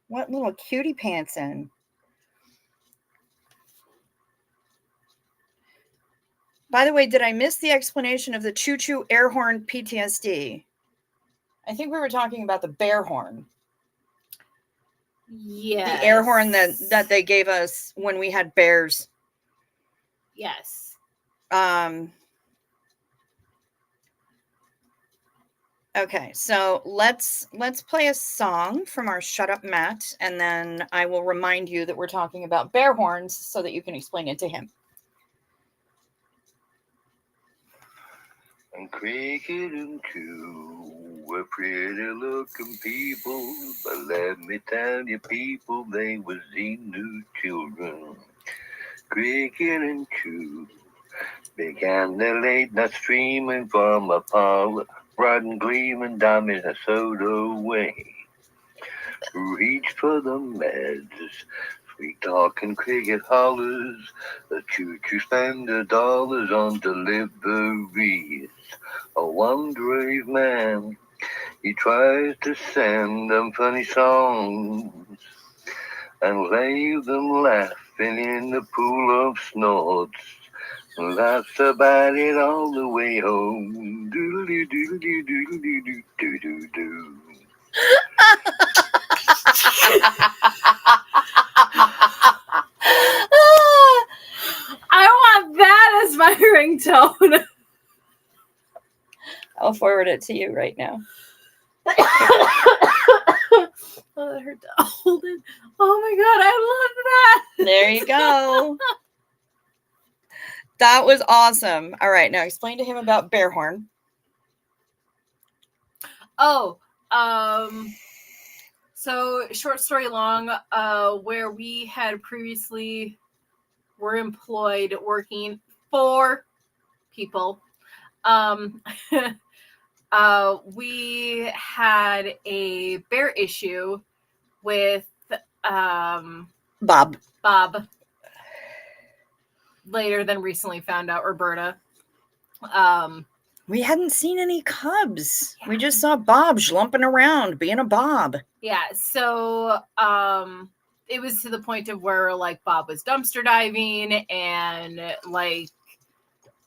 What little cutie pants in. By the way, did I miss the explanation of the choo-choo air horn PTSD? I think we were talking about the bear horn. Yeah. The air horn that they gave us when we had bears. Yes. Okay, so let's play a song from our Shut Up Matt, and then I will remind you that we're talking about bear horns so that you can explain it to him. And Cricket and Coo were pretty looking people, but let me tell you people, they was Emu children. Cricket and Coo began their late night streaming from a parlor, bright and gleaming down Minnesota way. Reach for the meds, sweet talking cricket hollers, the choo-choo spend their dollars on deliveries. A one brave man, he tries to send them funny songs and leave them laughing in the pool of snorts. That's about it all the way home. Doodly doodly doodly doo doo doo doo. I want that as my ringtone. I'll forward it to you right now. Oh, that hurt to hold it. Oh my god, I love that. There you go. That was awesome. All right, now explain to him about bear horn. Oh, so short story long, where we had previously were employed working for people. We had a bear issue with Bob. Later than recently found out Roberta. We hadn't seen any cubs. Yeah. We just saw Bob schlumping around, being a Bob. Yeah, so it was to the point of where like Bob was dumpster diving and like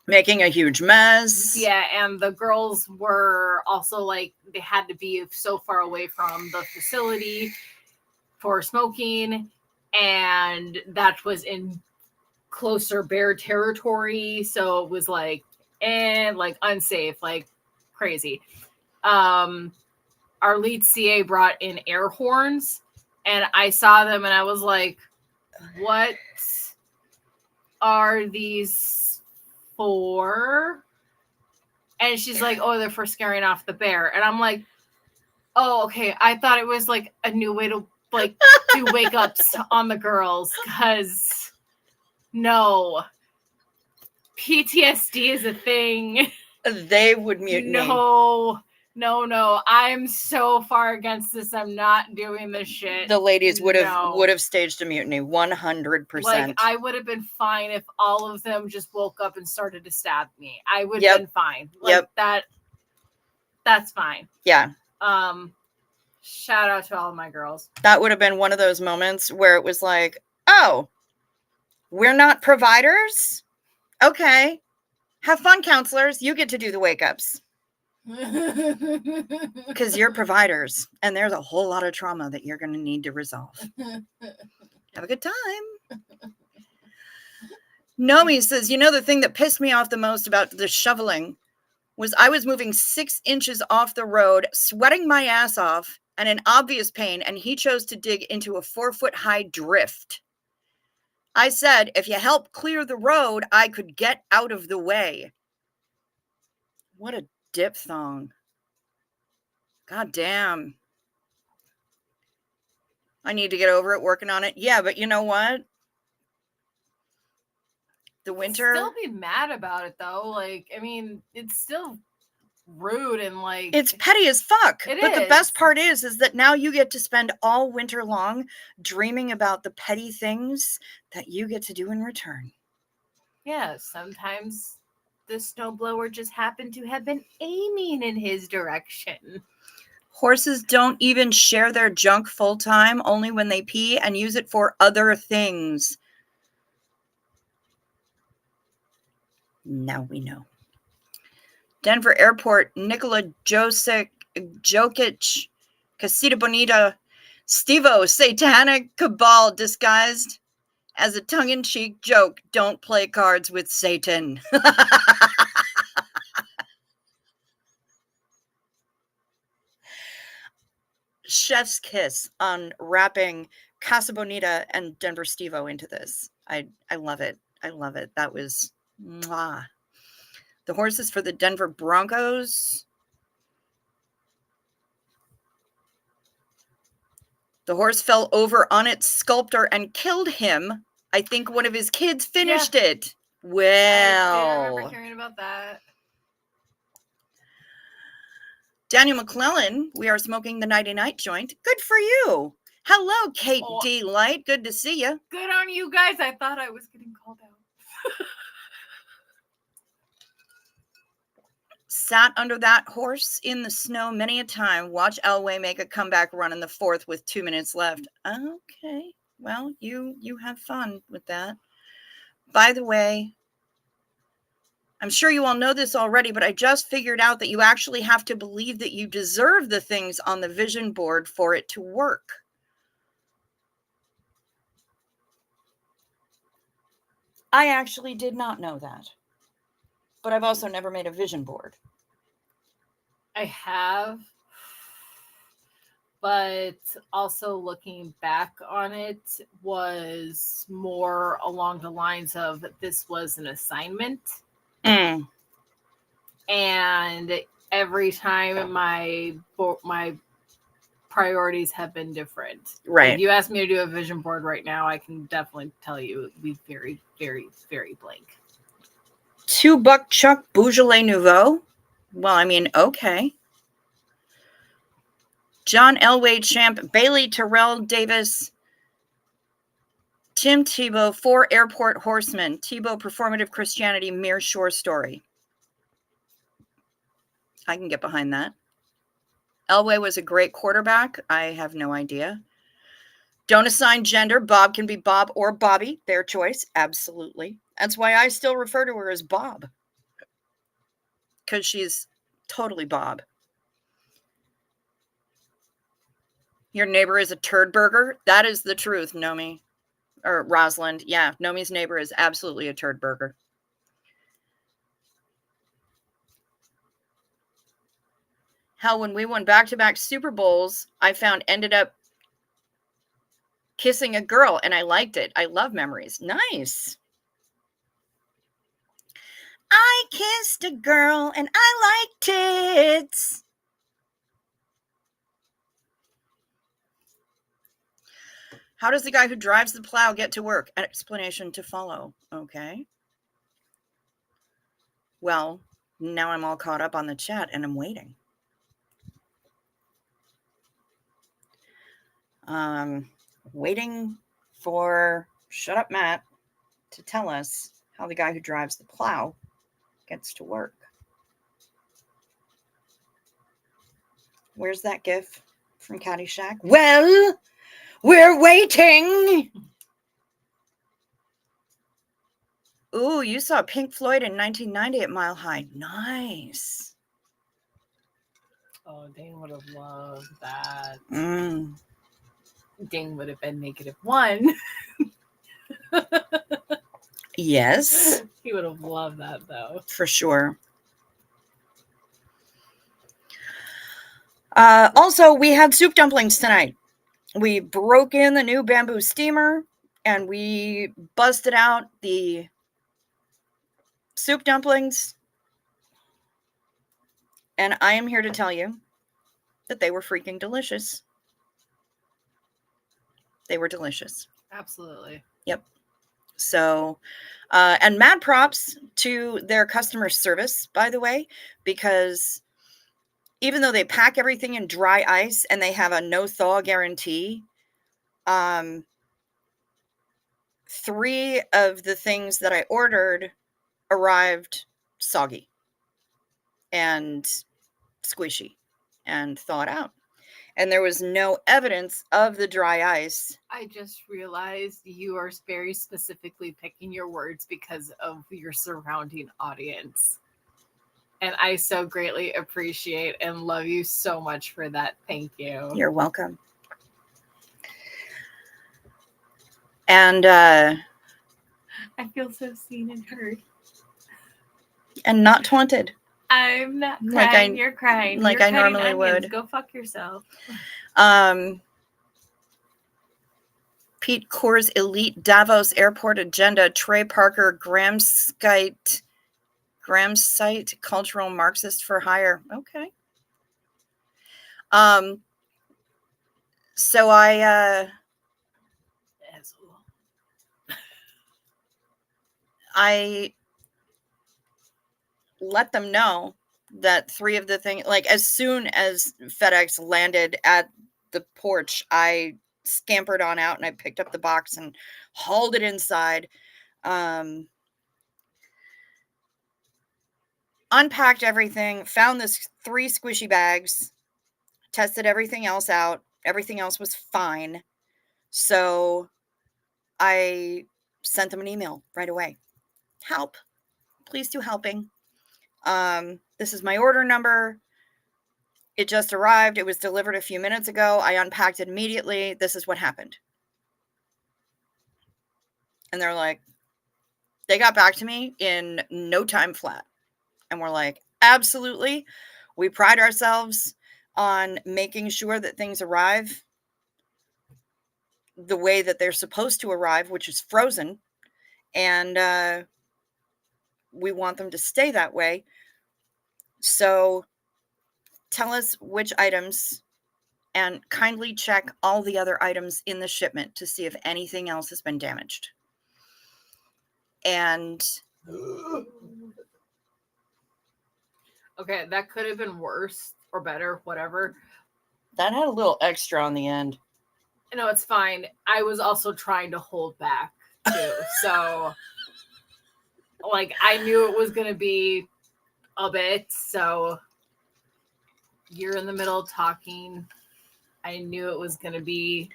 making a huge mess. Yeah, and the girls were also like they had to be so far away from the facility for smoking, and that was in closer bear territory, so it was like unsafe, like crazy. Our lead CA brought in air horns, and I saw them and I was like, what are these for? And she's like, oh, they're for scaring off the bear. And I'm like, oh, okay. I thought it was like a new way to like do wake ups on the girls, because no, PTSD is a thing. They would mutiny. No. I'm so far against this. I'm not doing this shit. The ladies would No. have staged a mutiny 100%. Like, I would have been fine if all of them just woke up and started to stab me. I would Yep. have been fine. Like that's fine. Yeah. Shout out to all of my girls. That would have been one of those moments where it was like, oh, we're not providers? Okay. Have fun, counselors. You get to do the wake-ups. Because you're providers, and there's a whole lot of trauma that you're going to need to resolve. Have a good time. Nomi says, the thing that pissed me off the most about the shoveling was I was moving 6 inches off the road, sweating my ass off, and in obvious pain, and he chose to dig into a 4-foot-high drift. I said, if you help clear the road, I could get out of the way. What a diphthong. God damn. I need to get over it, working on it. Yeah, but you know what? The winter. Still be mad about it though. Like, I mean, it's still rude and like it's petty as fuck. It but is. The best part is that now you get to spend all winter long dreaming about the petty things that you get to do in return. Yeah, sometimes the snowblower just happened to have been aiming in his direction. Horses don't even share their junk full time, only when they pee and use it for other things. Now we know. Denver Airport, Nikola Jokic, Casita Bonita, Steve-O, satanic cabal disguised as a tongue-in-cheek joke. Don't play cards with Satan. Chef's kiss on wrapping Casa Bonita and Denver Steve-O into this. I love it. I love it. That was mwah. The horses for the Denver Broncos. The horse fell over on its sculptor and killed him. I think one of his kids finished it. Well, I remember hearing about that. Daniel McClellan, we are smoking the nighty-night joint. Good for you. Hello, Kate D. Light. Good to see you. Good on you guys. I thought I was getting called out. Sat under that horse in the snow many a time. Watch Elway make a comeback run in the 4th with 2 minutes left. Okay. Well, you have fun with that. By the way, I'm sure you all know this already, but I just figured out that you actually have to believe that you deserve the things on the vision board for it to work. I actually did not know that. But I've also never made a vision board. I have. But also looking back on it was more along the lines of this was an assignment. And every time my priorities have been different. Right. If you ask me to do a vision board right now, I can definitely tell you it would be very, very, very blank. $2 Chuck Beaujolais Nouveau? Well, I mean, okay. John Elway Champ, Bailey Terrell Davis, Tim Tebow, 4 Airport Horsemen, Tebow Performative Christianity, Mere Shore Story. I can get behind that. Elway was a great quarterback. I have no idea. Don't assign gender. Bob can be Bob or Bobby. Their choice. Absolutely. That's why I still refer to her as Bob. Because she's totally Bob. Your neighbor is a turd burger? That is the truth, Nomi. Or Rosalind. Yeah, Nomi's neighbor is absolutely a turd burger. How when we won back-to-back Super Bowls, I found ended up kissing a girl, and I liked it. I love memories. Nice. I kissed a girl, and I liked tits. How does the guy who drives the plow get to work? An explanation to follow. Okay. Well, now I'm all caught up on the chat, and I'm waiting. Waiting for Shut Up Matt to tell us how the guy who drives the plow gets to work. Where's that gif from Caddyshack? Well, we're waiting. Ooh, you saw Pink Floyd in 1990 at Mile High. Nice. Oh, Dane would have loved that. Mm. Dane would have been -1. Yes. He would have loved that, though. For sure. Also, we had soup dumplings tonight. We broke in the new bamboo steamer and we busted out the soup dumplings. And I am here to tell you that they were freaking delicious. They were delicious. Absolutely. Yep. So, and mad props to their customer service, by the way, because even though they pack everything in dry ice and they have a no thaw guarantee, 3 of the things that I ordered arrived soggy and squishy and thawed out. And there was no evidence of the dry ice. I just realized you are very specifically picking your words because of your surrounding audience. And I so greatly appreciate and love you so much for that. Thank you. You're welcome. And I feel so seen and heard. And not taunted. I'm not crying. Like you're crying. Like you're I normally onions. would. Go fuck yourself. Pete Coors Elite Davos Airport Agenda. Trey Parker Gramsite Cultural Marxist for Hire. Okay. So I let them know that 3 of the things, like as soon as FedEx landed at the porch, I scampered on out and I picked up the box and hauled it inside. Unpacked everything, found this 3 squishy bags, tested everything else out. Everything else was fine. So I sent them an email right away. Help. Please do helping. This is my order number. It just arrived. It was delivered a few minutes ago. I unpacked it immediately. This is what happened. And they're like, they got back to me in no time flat. And we're like, absolutely. We pride ourselves on making sure that things arrive the way that they're supposed to arrive, which is frozen. And we want them to stay that way. So tell us which items and kindly check all the other items in the shipment to see if anything else has been damaged. And okay, that could have been worse or better, whatever. That had a little extra on the end. No, it's fine. I was also trying to hold back too. So like I knew it was gonna be a bit, so you're in the middle talking. I knew it was gonna be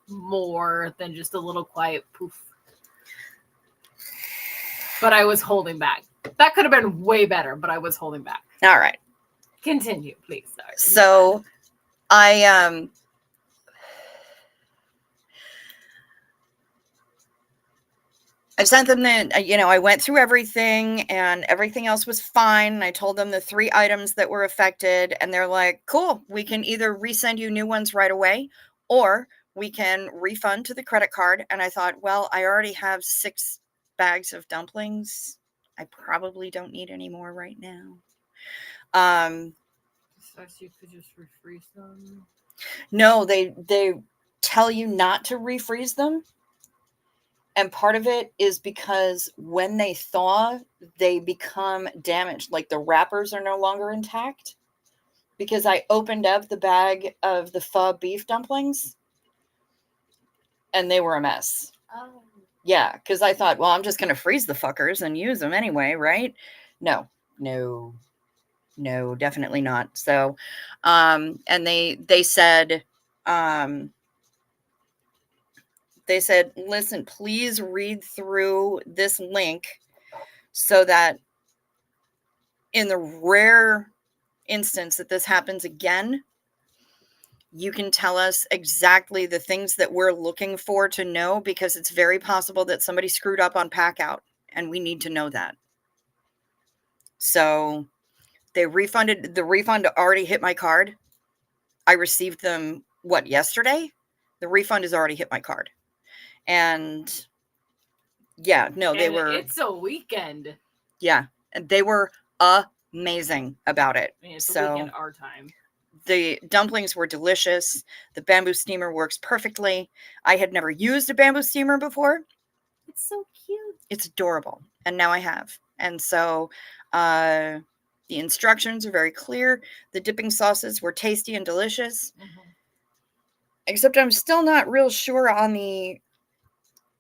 more than just a little quiet poof. But I was holding back. That could have been way better, but I was holding back. All right. Continue, please. Sorry. So I sent them I went through everything and everything else was fine. And I told them the 3 items that were affected and they're like, cool, we can either resend you new ones right away or we can refund to the credit card. And I thought, well, I already have 6 bags of dumplings. I probably don't need any more right now. So you could just refreeze them. No, they tell you not to refreeze them. And part of it is because when they thaw, they become damaged. Like the wrappers are no longer intact. Because I opened up the bag of the pho beef dumplings and they were a mess. Oh. Yeah, because I thought, well, I'm just going to freeze the fuckers and use them anyway, right? No, definitely not. So, and they said, listen, please read through this link so that in the rare instance that this happens again, you can tell us exactly the things that we're looking for to know, because it's very possible that somebody screwed up on pack out and we need to know that. So the refund already hit my card. I received them, yesterday? The refund has already hit my card. And yeah, no, it's a weekend. Yeah, and they were amazing about it. I mean, it's a weekend our time. The dumplings were delicious. The bamboo steamer works perfectly. I had never used a bamboo steamer before. It's so cute. It's adorable. And now I have. And so the instructions are very clear. The dipping sauces were tasty and delicious. Mm-hmm. Except I'm still not real sure on the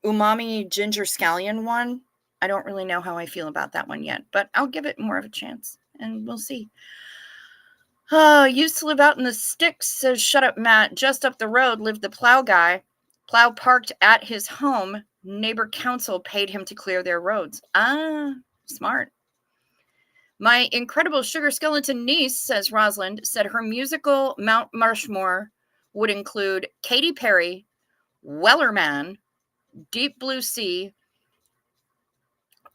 umami ginger scallion one. I don't really know how I feel about that one yet, but I'll give it more of a chance and we'll see. Used to live out in the sticks, says shut up Matt. Just up the road lived the plow guy. Plow parked at his home. Neighbor council paid him to clear their roads. Smart. My incredible sugar skeleton niece, says Rosalind, said her musical Mount Rushmore would include Katy Perry, Wellerman, Deep Blue Sea,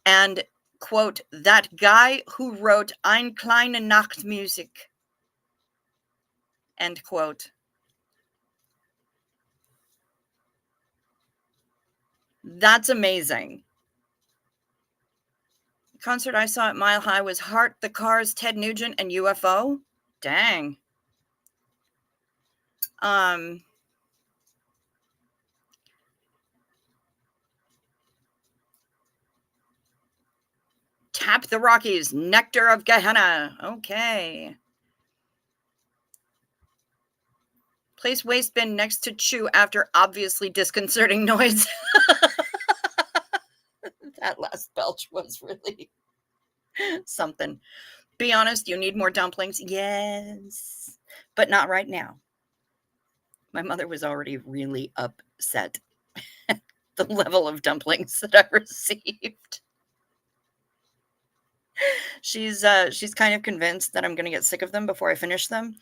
and, quote, that guy who wrote Ein kleine Nachtmusik, end quote. That's amazing. The concert I saw at Mile High was Heart, the Cars, Ted Nugent, and UFO. Dang. Tap the Rockies, Nectar of Gehenna. Okay. Place waste bin next to chew after obviously disconcerting noise. That last belch was really something. Be honest, you need more dumplings. Yes, but not right now. My mother was already really upset at the level of dumplings that I received. She's kind of convinced that I'm going to get sick of them before I finish them,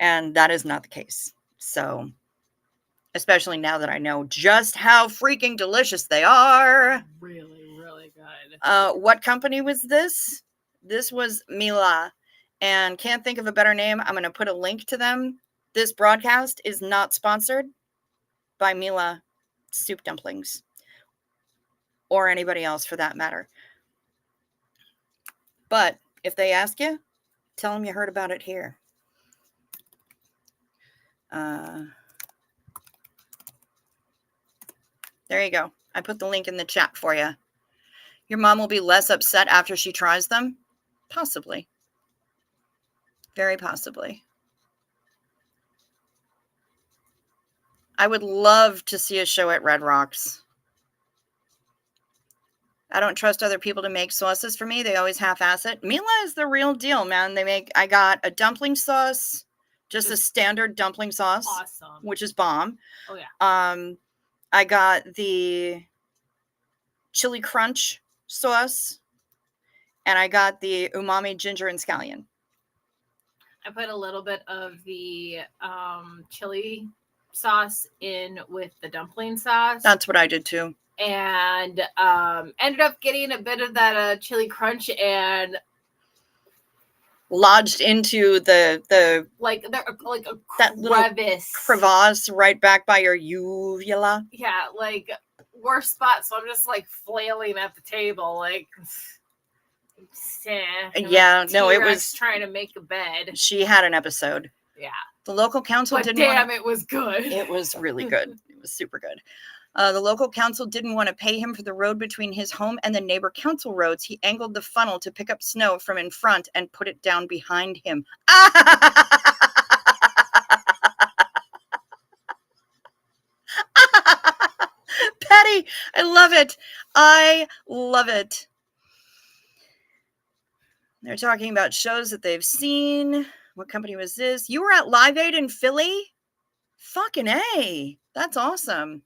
and that is not the case. So, especially now that I know just how freaking delicious they are. Really, really good. What company was this? This was Mila, and can't think of a better name. I'm going to put a link to them. This broadcast is not sponsored by Mila Soup Dumplings or anybody else for that matter. But if they ask you, tell them you heard about it here. There you go. I put the link in the chat for you. Your mom will be less upset after she tries them? Possibly. Very possibly. I would love to see a show at Red Rocks. I don't trust other people to make sauces for me. They always half-ass it. Mila is the real deal, man. I got a dumpling sauce, just a standard dumpling sauce. Awesome. Which is bomb. Oh, yeah. I got the chili crunch sauce, and I got the umami ginger and scallion. I put a little bit of the chili sauce in with the dumpling sauce. That's what I did too. And ended up getting a bit of that chili crunch and lodged into the like a crevasse right back by your uvula. Yeah, like worst spot. So I'm just like flailing at the table, like yeah, no, it was trying to make a bed. She had an episode. Yeah. The local council didn't. Damn, it was good. It was really good. It was super good. The local council didn't want to pay him for the road between his home and the neighbor council roads. He angled the funnel to pick up snow from in front and put it down behind him. Patty, I love it. I love it. They're talking about shows that they've seen. What company was this? You were at Live Aid in Philly? Fucking A. That's awesome.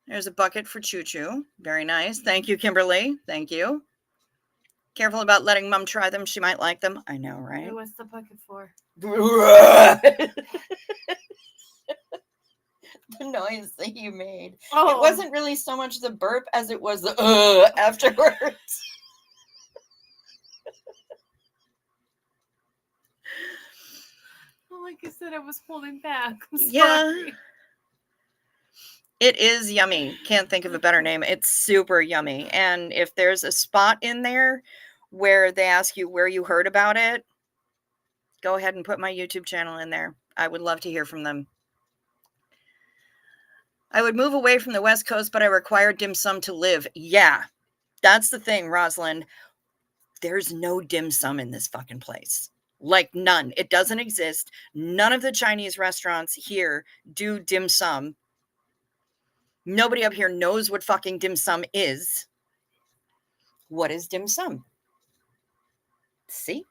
There's a bucket for Choo Choo. Very nice. Thank you, Kimberly. Thank you. Careful about letting Mom try them. She might like them. I know, right? Hey, what's the bucket for? The noise that you made. Oh. It wasn't really so much the burp as it was the afterwards. Well, like I said, I was holding back. I'm Yeah. sorry. It is yummy. Can't think of a better name. It's super yummy. And if there's a spot in there where they ask you where you heard about it, go ahead and put my YouTube channel in there. I would love to hear from them. I would move away from the West Coast, but I require dim sum to live. Yeah, that's the thing, Rosalind. There's no dim sum in this fucking place. Like none. It doesn't exist. None of the Chinese restaurants here do dim sum. Nobody up here knows what fucking dim sum is. What is dim sum? See?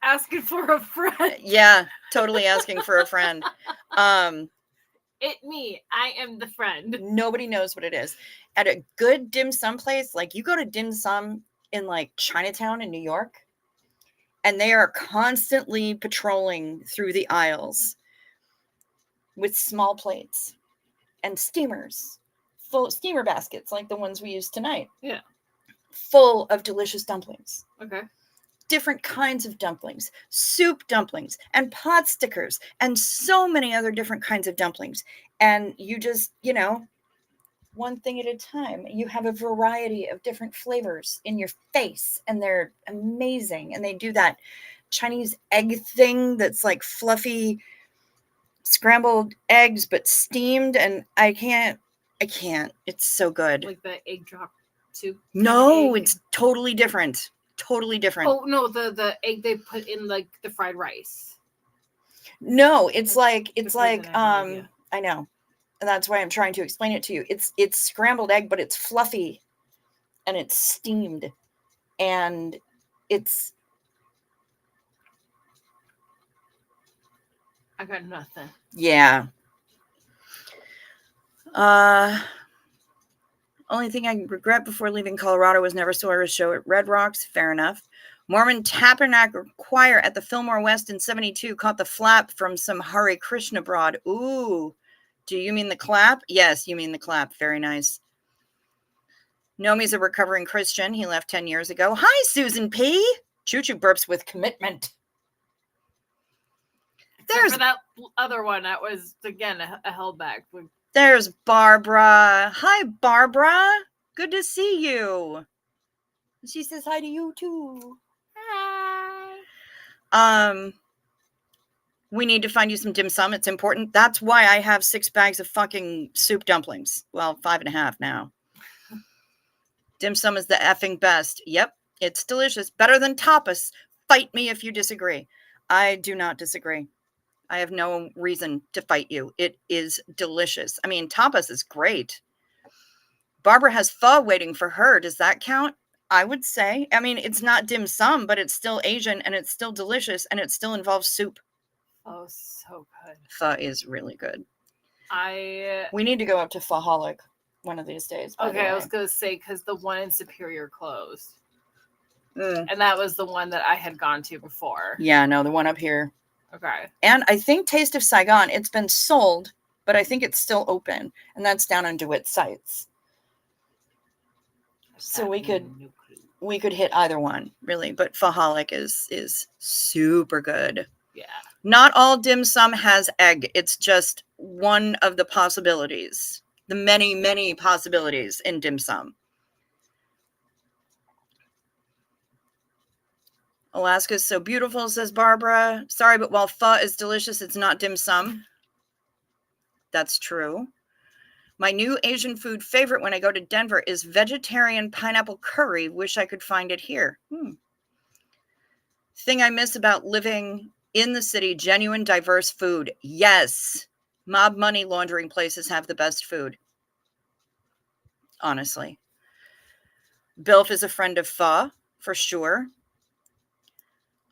Asking for a friend. Yeah, totally asking for a friend. Me. I am the friend. Nobody knows what it is. At a good dim sum place, like you go to dim sum in like Chinatown in New York, and they are constantly patrolling through the aisles with small plates and steamers, full steamer baskets like the ones we used tonight. Yeah. Full of delicious dumplings. Okay. Different kinds of dumplings, soup dumplings, and pot stickers, and so many other different kinds of dumplings. And you just, one thing at a time. You have a variety of different flavors in your face, and they're amazing. And they do that Chinese egg thing that's like fluffy scrambled eggs, but steamed. And I can't. It's so good. Like the egg drop soup? No, it's totally different. Totally different. Oh, no, the egg they put in like the fried rice. No, it's like I I know. And that's why I'm trying to explain it to you. It's scrambled egg, but it's fluffy and it's steamed and it's I got nothing. yeah. Only thing I regret before leaving Colorado was never saw a show at Red Rocks. Fair enough. Mormon Tabernacle Choir at the Fillmore West in 72 caught the flap from some Hare Krishna broad. Ooh. Do you mean the clap? Yes, you mean the clap. Very nice. Nomi's a recovering Christian. He left 10 years ago. Hi, Susan P. Choo Choo burps with commitment. There's for that other one that was, again, a held back. There's Barbara. Hi, Barbara. Good to see you. She says hi to you, too. Hi. We need to find you some dim sum. It's important. That's why I have 6 bags of fucking soup dumplings. Well, 5.5 now. Dim sum is the effing best. Yep, it's delicious. Better than tapas. Fight me if you disagree. I do not disagree. I have no reason to fight you. It is delicious. I mean, tapas is great. Barbara has pho waiting for her. Does that count? I would say. I mean, it's not dim sum, but it's still Asian and it's still delicious and it still involves soup. Oh, so good. Pho is really good. We need to go up to Phoholic one of these days. Okay, I was going to say, because the one in Superior closed. And that was the one that I had gone to before. Yeah, no, the one up here. Okay. And I think Taste of Saigon, it's been sold, but I think it's still open. And that's down on DeWitt Sites. So we could hit either one, really. But Phoholic is super good. Yeah. Not all dim sum has egg. It's just one of the possibilities. The many, many possibilities in dim sum. Alaska's so beautiful, says Barbara. Sorry, but while pho is delicious, it's not dim sum. That's true. My new Asian food favorite when I go to Denver is vegetarian pineapple curry. Wish I could find it here. Thing I miss about living in the city, genuine, diverse food. Yes. Mob money laundering places have the best food. Honestly. Bilf is a friend of pho, for sure.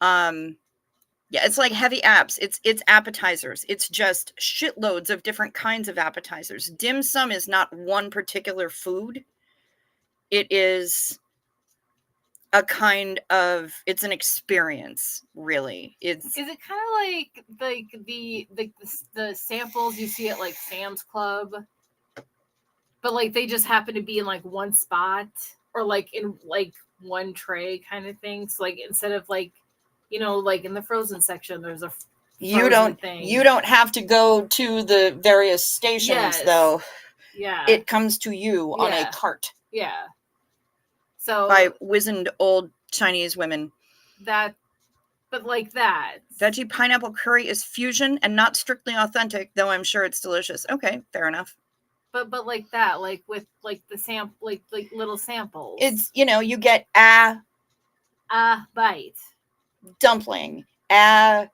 Yeah, it's like heavy apps. It's appetizers. It's just shitloads of different kinds of appetizers. Dim sum is not one particular food. It is it's an experience, really. Is it kind of like the samples you see at like Sam's Club, but like they just happen to be in like one spot or like in like one tray kind of thing? So like instead of like, you know, like in the frozen section, there's a you don't have to go to the various stations, though. Yeah, it comes to you on a cart. Yeah. So by wizened old Chinese women. But like that. Veggie pineapple curry is fusion and not strictly authentic, though I'm sure it's delicious. Okay, fair enough. But like that, like with like the like little samples. It's, you know, you get a bite. Dumpling, a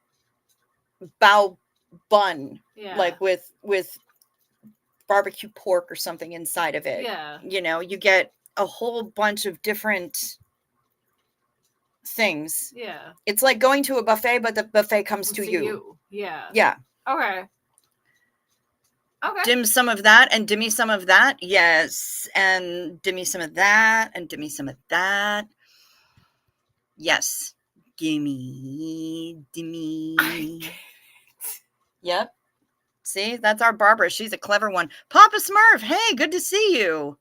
bao bun, like with barbecue pork or something inside of it. Yeah. You know, you get a whole bunch of different things. Yeah. It's like going to a buffet, but the buffet comes to you. Yeah. Yeah. Okay. Dim some of that and dimmy some of that. Yes. And dimmy some of that and dimmy some of that. Yes. Dimmy. Yep. See, that's our Barbara. She's a clever one. Papa Smurf, hey, good to see you.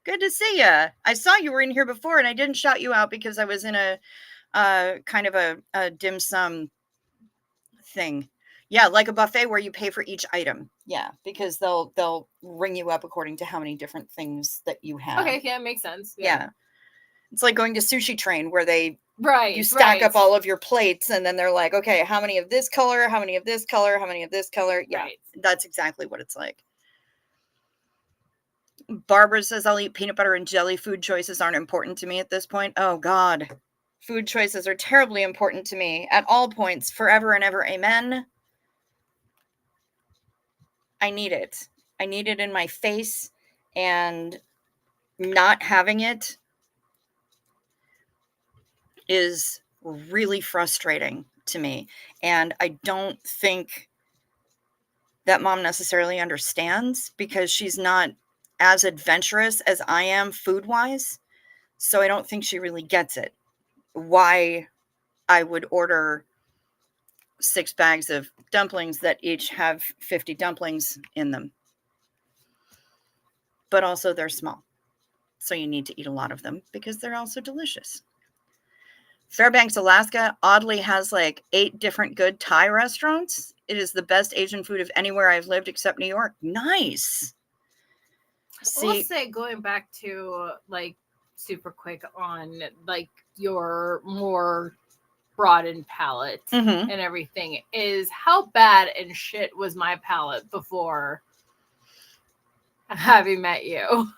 Good to see you. I saw you were in here before and I didn't shout you out because I was in a kind of a dim sum thing. Yeah, like a buffet where you pay for each item. Yeah, because they'll ring you up according to how many different things that you have. Okay, yeah, makes sense. Yeah. It's like going to Sushi Train where you stack right. up all of your plates and then they're like, okay, how many of this color, how many of this color, how many of this color? Yeah, right. That's exactly what it's like. Barbara says, I'll eat peanut butter and jelly. Food choices aren't important to me at this point. Oh, God. Food choices are terribly important to me at all points, forever and ever. Amen. I need it. I need it in my face, and not having it is really frustrating to me. And I don't think that Mom necessarily understands because she's not as adventurous as I am food-wise. So I don't think she really gets it. Why I would order 6 bags of dumplings that each have 50 dumplings in them. But also they're small. So you need to eat a lot of them because they're also delicious. Fairbanks, Alaska, oddly has like 8 different good Thai restaurants. It is the best Asian food of anywhere I've lived except New York. Nice. I will say, going back to like super quick on like your more broadened palate and everything, is how bad and shit was my palate before having met you.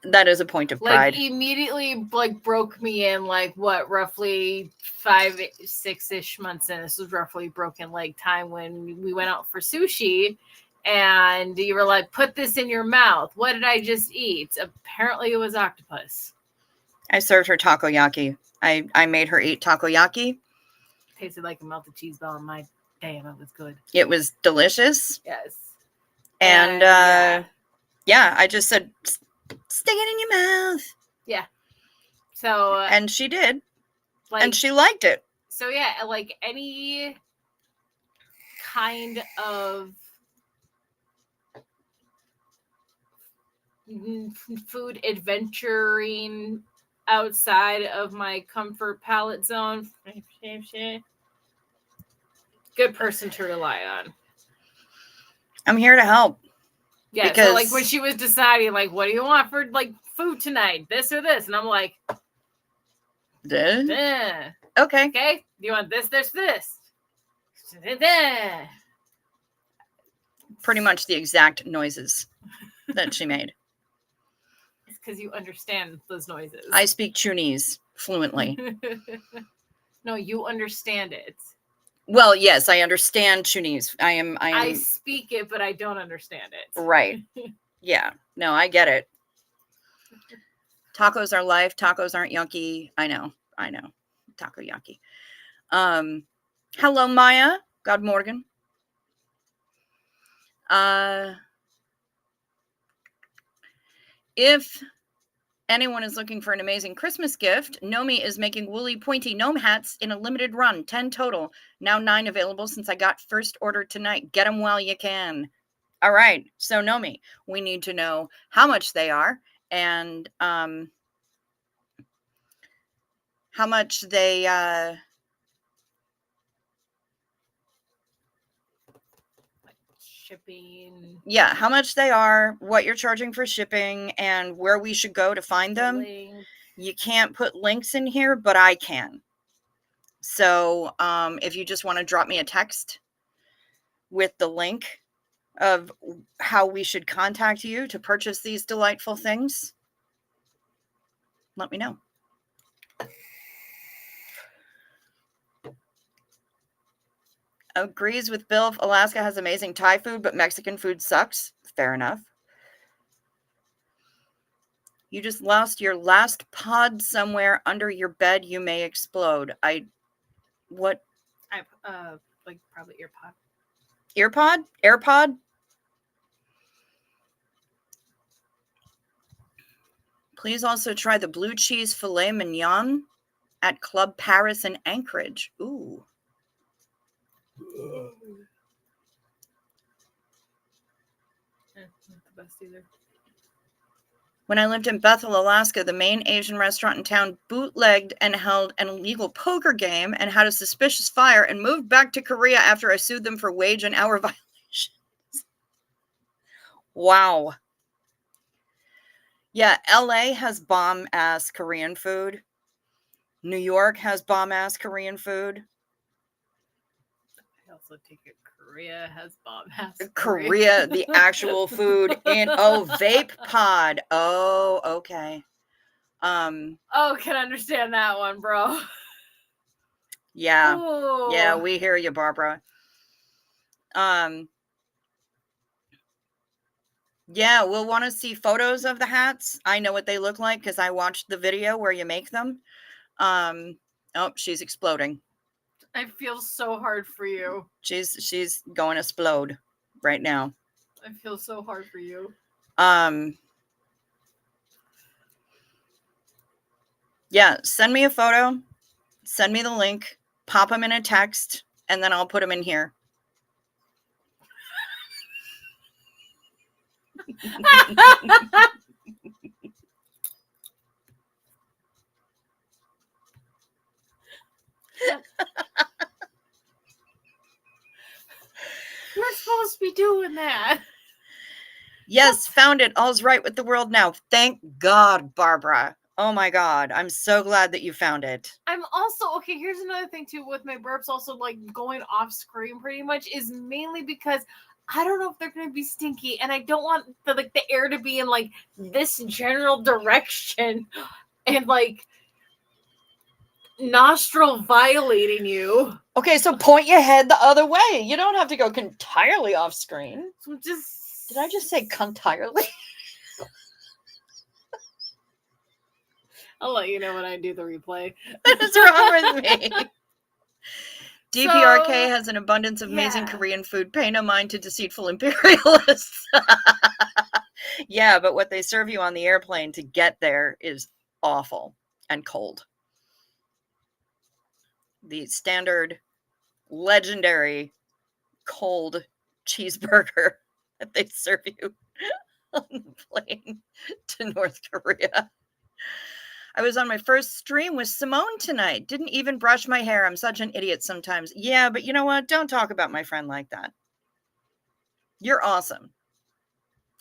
That is a point of pride. Like immediately like broke me in like what, roughly 5-6-ish months in. This was roughly broken leg time when we went out for sushi and you were like, put this in your mouth. What did I just eat? Apparently it was octopus. I served her takoyaki. I made her eat takoyaki. Tasted like a melted cheese ball. And my damn, it was good. It was delicious. Yes. And yeah, I just said, stick it in your mouth. Yeah. So. And she did. Like, and she liked it. So yeah, like any kind of food adventuring outside of my comfort palate zone, good person to rely on. I'm here to help. Yeah, because so like when she was deciding like, what do you want for like food tonight, this or this, and I'm like, okay, do you want this, pretty much the exact noises that she made. It's because you understand those noises. I speak Chinese fluently. No, you understand it. Well, yes, I understand Chinese. I am I speak it, but I don't understand it. right. Yeah. No, I get it. Tacos are life. Tacos aren't yucky. I know. Taco yucky. Hello, Maya. God Morgan. If anyone is looking for an amazing Christmas gift, Nomi is making woolly pointy gnome hats in a limited run, 10 total. Now 9 available since I got first order tonight. Get them while you can. All right. So Nomi, we need to know how much they are and how much they shipping. Yeah, how much they are, what you're charging for shipping, and where we should go to find them. Link. You can't put links in here, but I can. So if you just want to drop me a text with the link of how we should contact you to purchase these delightful things, let me know. Agrees with Bill. Alaska has amazing Thai food, but Mexican food sucks. Fair enough. You just lost your last pod somewhere under your bed. You may explode. What? Like probably earpod. Earpod? AirPod? Please also try the blue cheese filet mignon at Club Paris in Anchorage. Ooh. Not the best either. When I lived in Bethel, Alaska, the main Asian restaurant in town bootlegged and held an illegal poker game and had a suspicious fire and moved back to Korea after I sued them for wage and hour violations. Wow. Yeah, LA has bomb-ass Korean food. New York has bomb-ass Korean food. I also take it Korea has bomb-ass Korea, the actual food in vape pod. Oh, okay. Oh, can understand that one, bro. Yeah. Ooh. Yeah, we hear you, Barbara. Yeah, we'll want to see photos of the hats. I know what they look like because I watched the video where you make them. Oh, she's exploding. I feel so hard for you. She's going to explode right now. I feel so hard for you. Yeah, send me a photo, send me the link, pop them in a text, and then I'll put them in here. You're supposed to be doing that. Yes, found it. All's right with the world now. Thank God, Barbara. Oh my God. I'm so glad that you found it. I'm also, okay, here's another thing too with my burps also like going off screen pretty much is mainly because I don't know if they're going to be stinky and I don't want the air to be in like this general direction and like nostril violating you. Okay, so point your head the other way. You don't have to go entirely off screen. So just... Did I just say entirely? I'll let you know when I do the replay. What is wrong with me? DPRK has an abundance of amazing Korean food. Pay no mind to deceitful imperialists. Yeah, but what they serve you on the airplane to get there is awful and cold. The standard, legendary, cold cheeseburger that they serve you on the plane to North Korea. I was on my first stream with Simone tonight. Didn't even brush my hair. I'm such an idiot sometimes. Yeah, but you know what? Don't talk about my friend like that. You're awesome.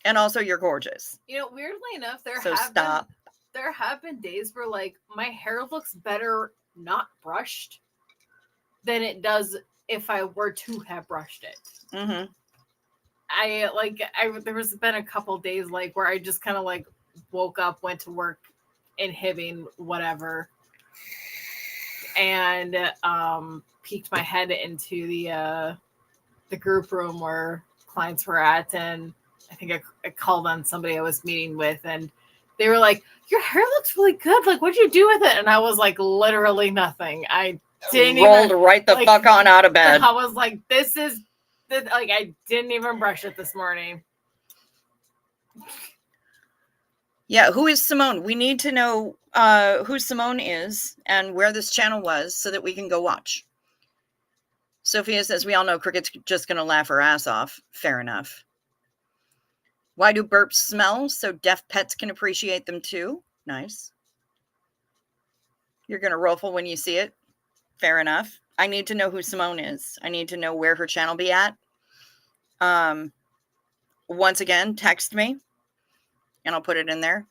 And also you're gorgeous. You know, weirdly enough, there have been days where like my hair looks better not brushed than it does if I were to have brushed it. Mm-hmm. There was been a couple days like where I just kind of like woke up, went to work, inhibiting whatever, and peeked my head into the group room where clients were at, and I think I called on somebody I was meeting with, and they were like, "Your hair looks really good. Like, what'd you do with it?" And I was like, "Literally nothing. I didn't Rolled even right the fuck on out of bed. I was like, like I didn't even brush it this morning." Yeah, who is Simone? We need to know who Simone is and where this channel was so that we can go watch. Sophia says, we all know Cricket's just going to laugh her ass off. Fair enough. Why do burps smell? So deaf pets can appreciate them too. Nice. You're going to ruffle when you see it. Fair enough. I need to know who Simone is. I need to know where her channel be at. Once again, text me and I'll put it in there.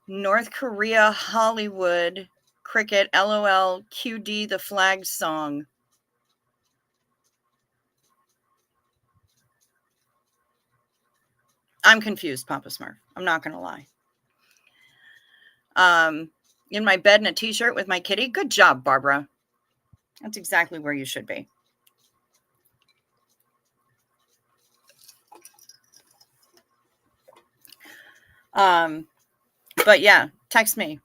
North Korea, Hollywood, Cricket, LOL, QD, the flag song. I'm confused, Papa Smurf. I'm not going to lie. In my bed in a t-shirt with my kitty. Good job, Barbara. That's exactly where you should be. But yeah, text me.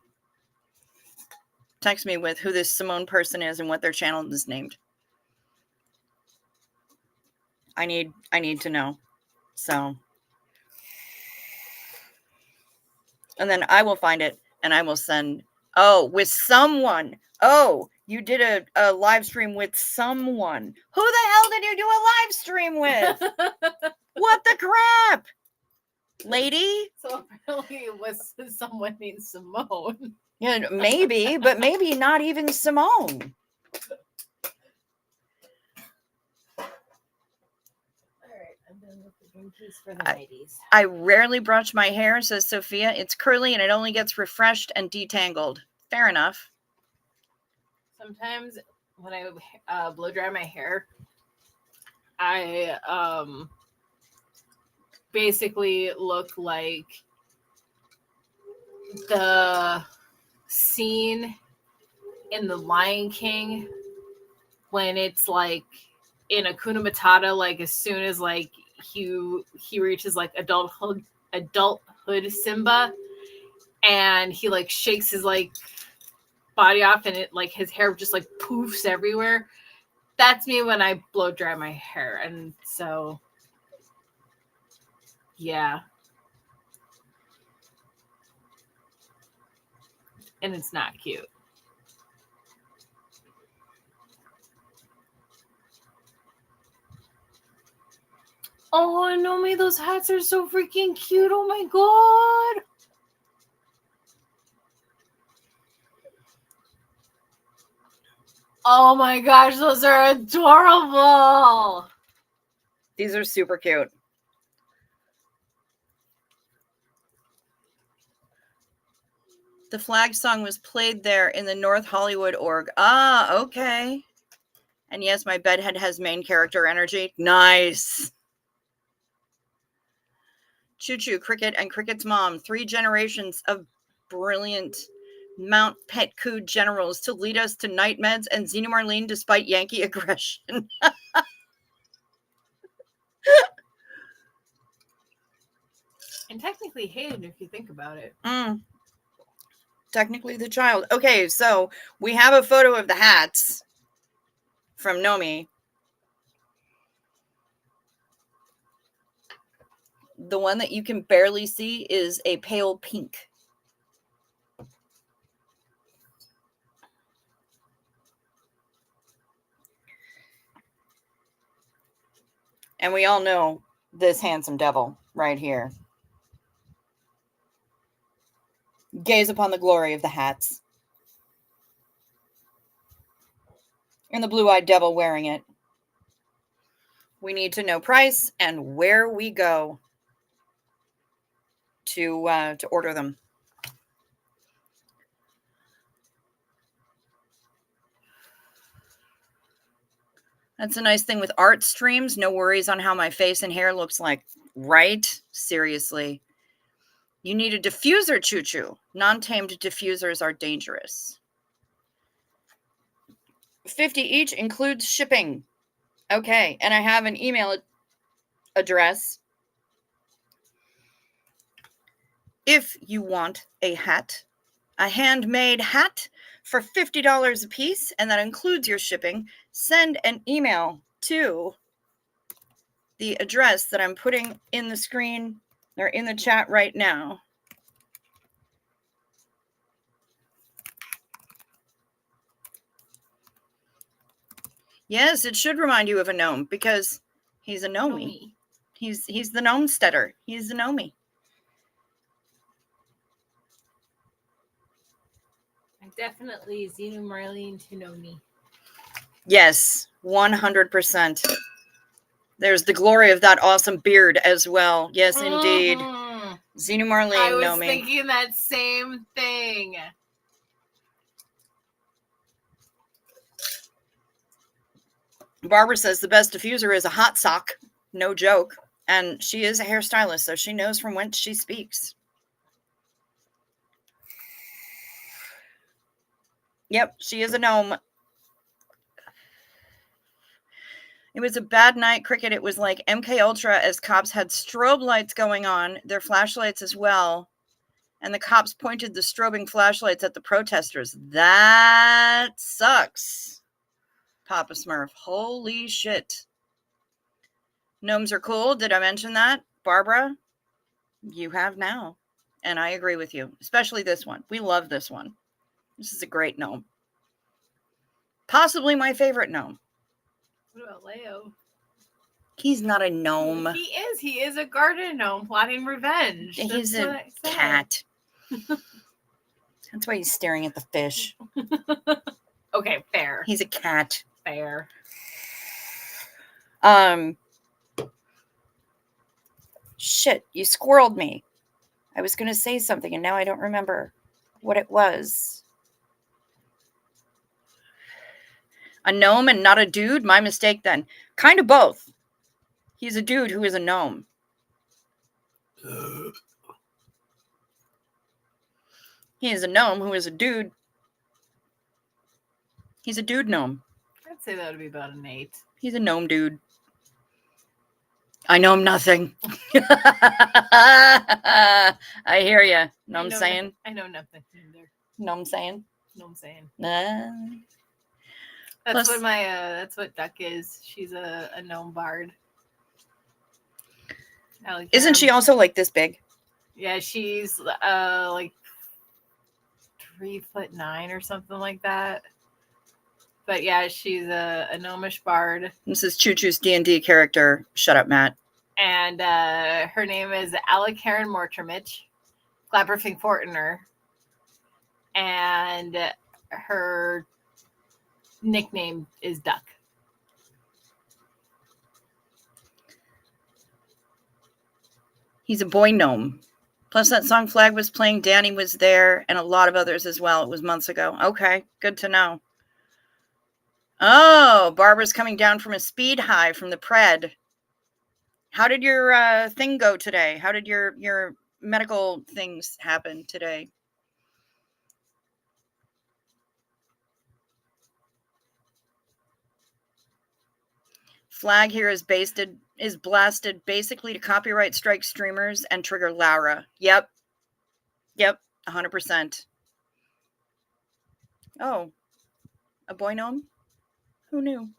Text me with who this Simone person is and what their channel is named. I need to know. So, and then I will find it and I will send, with someone. Oh, you did a live stream with someone. Who the hell did you do a live stream with? What the crap? Lady? So apparently it was someone named Simone. Yeah, maybe, but maybe not even Simone. For the ladies. I rarely brush my hair, says Sophia. It's curly and it only gets refreshed and detangled. Fair enough. Sometimes when I blow dry my hair, I basically look like the scene in The Lion King when it's like in Hakuna Matata, like as soon as like he reaches like adulthood Simba, and he like shakes his like body off and it like his hair just like poofs everywhere. That's me when I blow dry my hair. And so yeah, and it's not cute. Oh, Nomi, those hats are so freaking cute. Oh my god. Oh my gosh, those are adorable. These are super cute. The flag song was played there in the North Hollywood org. Ah, okay. And yes, my bedhead has main character energy. Nice. Choo Choo, Cricket, and Cricket's mom. 3 generations of brilliant Mount Petku generals to lead us to night meds and Xena Marlene despite Yankee aggression. And technically Hayden, if you think about it. Technically the child. Okay, so we have a photo of the hats from Nomi. The one that you can barely see is a pale pink. And we all know this handsome devil right here. Gaze upon the glory of the hats. And the blue-eyed devil wearing it. We need to know price and where we go to order them. That's a nice thing with art streams. No worries on how my face and hair looks like. Right? Seriously. You need a diffuser, Choo-Choo. Non-tamed diffusers are dangerous. $50 each includes shipping. Okay, and I have an email address. If you want a hat, a handmade hat for $50 a piece, and that includes your shipping, send an email to the address that I'm putting in the screen or in the chat right now. Yes, it should remind you of a gnome because he's a gnomie. He's the gnome steader. He's the gnomie. I'm definitely Xenu Marlene to know me. Yes, 100%. There's the glory of that awesome beard as well. Yes, indeed. Xenu Marlene, I was Nomi. thinking that same thing. Barbara says the best diffuser is a hot sock. No joke. And she is a hairstylist, so she knows from whence she speaks. Yep, she is a gnome. It was a bad night, Cricket. It was like MK Ultra as cops had strobe lights going on, their flashlights as well. And the cops pointed the strobing flashlights at the protesters. That sucks. Papa Smurf. Holy shit. Gnomes are cool. Did I mention that? Barbara, you have now. And I agree with you. Especially this one. We love this one. This is a great gnome. Possibly my favorite gnome. What about Leo? He's not a gnome. He is. He is a garden gnome plotting revenge. He's a cat. That's why he's staring at the fish. Okay, fair. He's a cat. Fair. Shit, you squirreled me. I was going to say something and now I don't remember what it was. A gnome and not a dude? My mistake then. Kind of both. He's a dude who is a gnome. He is a gnome who is a dude. He's a dude gnome. I'd say that would be about an 8. He's a gnome dude. I know nothing. I hear you. Know what I'm saying? I know nothing either. Know what I'm saying? Know what I'm saying? Plus, That's what my that's what Duck is. She's a gnome bard. Isn't she also like this big? Yeah, she's like 3'9" or something like that. But yeah, she's a gnomish bard. This is Choo-Choo's D&D character. Shut up, Matt. And her name is Alec Karen Mortrimich, Clapperfing Fortner. And her nickname is Duck. He's a boy gnome. Plus that song Flag was playing, Danny was there, and a lot of others as well. It was months ago. Okay, good to know. Oh, Barbara's coming down from a speed high from the pred. How did your thing go today? How did your medical things happen today? Flag here is blasted basically to copyright strike streamers and trigger Laura. Yep, 100%. Oh, a boy gnome? Who knew?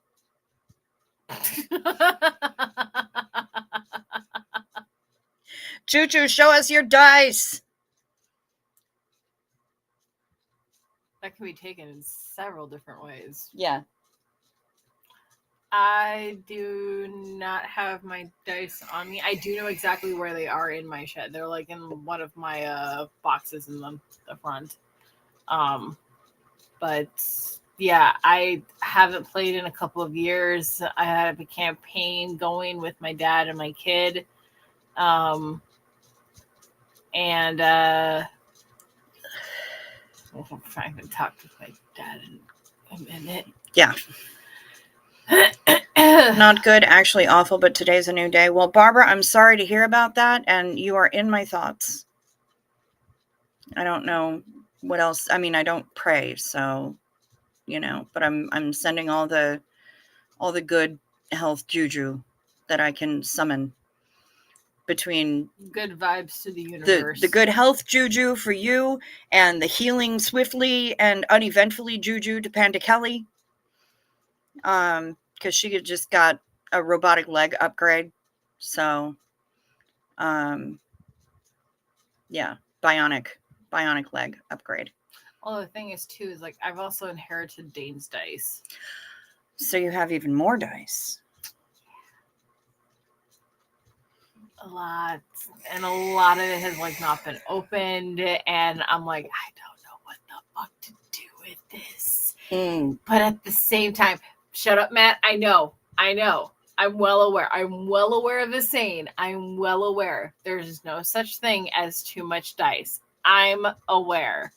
Choo-Choo, show us your dice. That can be taken in several different ways. Yeah. I do not have my dice on me. I do know exactly where they are in my shed. They're like in one of my boxes in the front. But yeah, I haven't played in a couple of years. I had a campaign going with my dad and my kid. And I'm trying to talk to my dad in a minute. Yeah. Not good, actually awful, but today's a new day. Well, Barbara, I'm sorry to hear about that, and you are in my thoughts. I don't know what else. I mean, I don't pray, so, but I'm sending all the good health juju that I can summon between Good vibes to the the universe. good health juju for you and the healing swiftly and uneventfully juju to Panda Kelly. Because she had just got a robotic leg upgrade. So, yeah, bionic leg upgrade. Well, the thing is too is like I've also inherited Dane's dice. So you have even more dice. A lot, and a lot of it has like not been opened, and I'm like, I don't know what the fuck to do with this. But at the same time, shut up, Matt. I know. I'm well aware. I'm well aware of the saying. I'm well aware. There's no such thing as too much dice. I'm aware.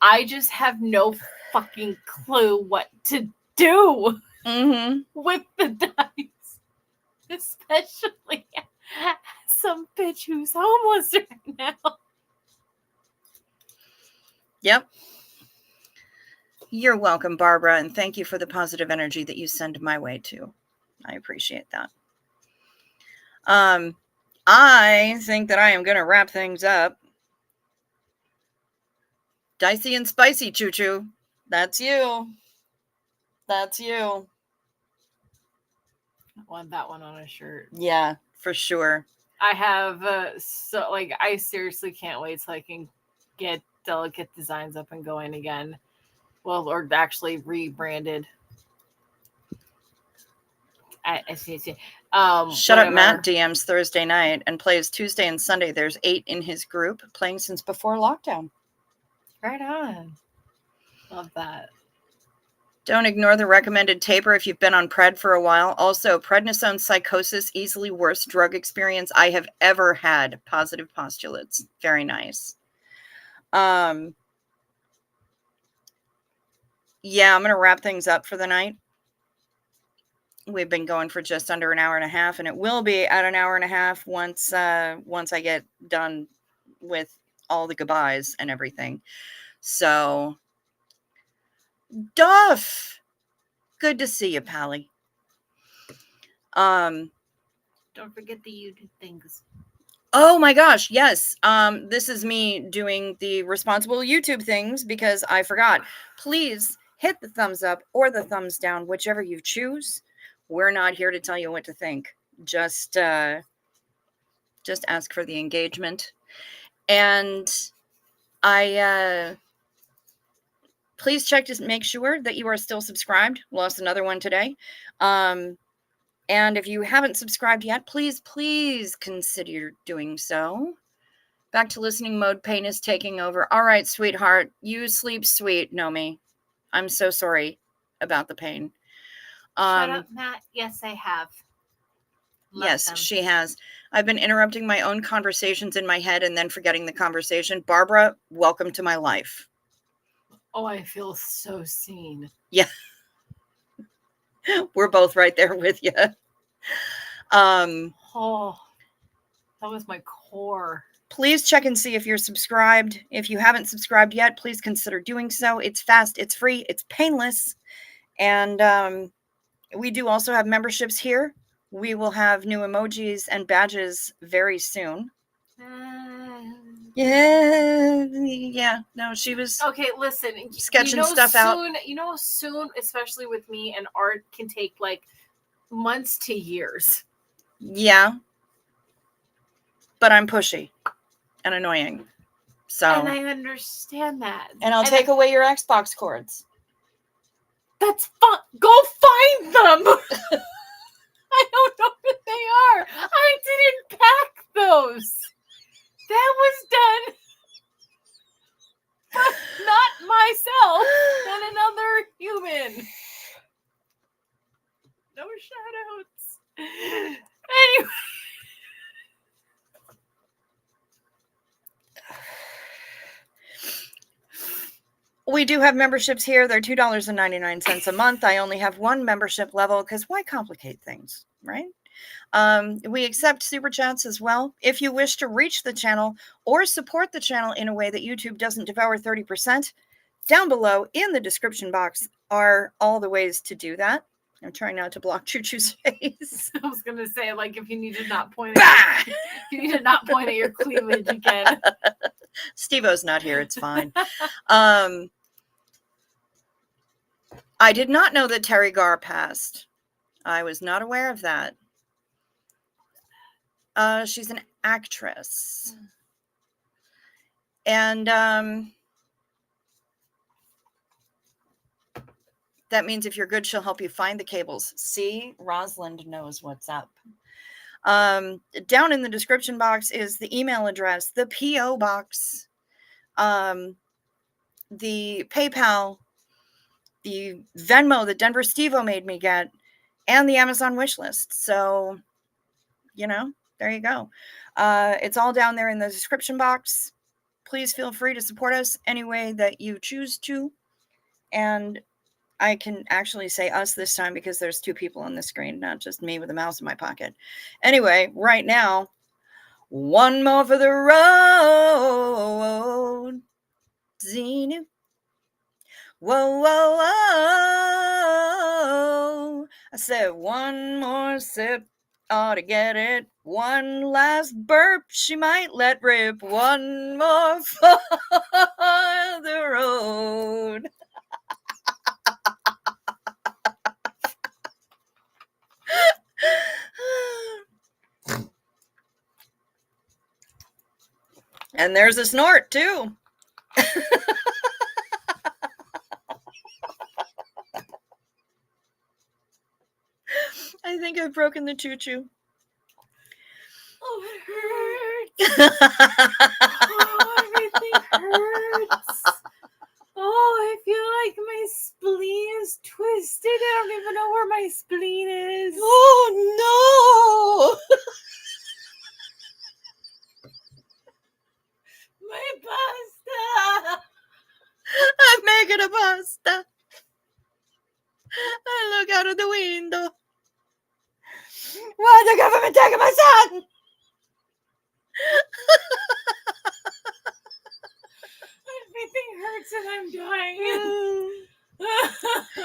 I just have no fucking clue what to do with the dice, especially some bitch who's homeless right now. Yep. You're welcome, Barbara, and thank you for the positive energy that you send my way too. I appreciate that. I think that I am going to wrap things up. Dicey and spicy, Choo Choo. That's you. That's you. I want that one on a shirt. Yeah, for sure. I have I seriously can't wait till I can get delicate designs up and going again. Well, or actually rebranded. Shut Up Matt DMs Thursday night and plays Tuesday and Sunday. There's 8 in his group playing since before lockdown. Right on. Love that. Don't ignore the recommended taper if you've been on Pred for a while. Also, prednisone psychosis, easily worst drug experience I have ever had. Positive postulates. Very nice. Yeah, I'm going to wrap things up for the night. We've been going for just under an hour and a half, and it will be at an hour and a half once I get done with all the goodbyes and everything. So, Duff, good to see you, Pally. Don't forget the YouTube things. Oh my gosh, yes. This is me doing the responsible YouTube things because I forgot. Please hit the thumbs up or the thumbs down, whichever you choose. We're not here to tell you what to think. Just ask for the engagement. And please check to make sure that you are still subscribed. Lost another one today. And if you haven't subscribed yet, please consider doing so. Back to listening mode. Pain is taking over. All right, sweetheart. You sleep sweet, Nomi. I'm so sorry about the pain. Shut up, Matt. Yes, I have. Yes, she has. I've been interrupting my own conversations in my head and then forgetting the conversation. Barbara, welcome to my life. Oh, I feel so seen. Yeah. We're both right there with you. Oh, that was my core. Please check and see if you're subscribed. If you haven't subscribed yet, please consider doing so. It's fast, it's free, it's painless. And we do also have memberships here. We will have new emojis and badges very soon. Yeah. No, she was okay. Listen, sketching stuff out. Soon, especially with me and art, can take like months to years. Yeah, but I'm pushy and annoying. So, and I understand that. And I'll take away your Xbox cords. That's fun. Go find them. I don't know what they are. I didn't pack those. That was done. But not myself. And another human. No shout outs. Anyway. We do have memberships here. They're $2.99 a month. I only have one membership level because why complicate things, right? We accept super chats as well. If you wish to reach the channel or support the channel in a way that YouTube doesn't devour 30%, down below in the description box are all the ways to do that. I'm trying not to block Choo Choo's face. I was gonna say, like, if you need to not point Bah! at you need to not point at your cleavage again. Steve-O's not here. It's fine. I did not know that Terry Garr passed. I was not aware of that. She's an actress. And that means if you're good, she'll help you find the cables. See, Rosalind knows what's up. Down in the description box is the email address, the P.O. box, the PayPal, the Venmo that Denver Steve-O made me get, and the Amazon wish list. So, you know, there you go. It's all down there in the description box. Please feel free to support us any way that you choose to. And I can actually say us this time because there's two people on the screen, not just me with a mouse in my pocket. Anyway, right now, one more for the road. Xenu. Whoa, whoa, whoa. I said one more sip ought to get it. One last burp she might let rip. One more for the road. And there's a snort too. I think I've broken the choo-choo. Oh, it hurts. Oh, everything hurts. Oh, I feel like my spleen is twisted. I don't even know where my spleen is. Oh no! My pasta. I'm making a pasta. I look out of the window. Why's the government taking my son? Everything hurts and I'm dying.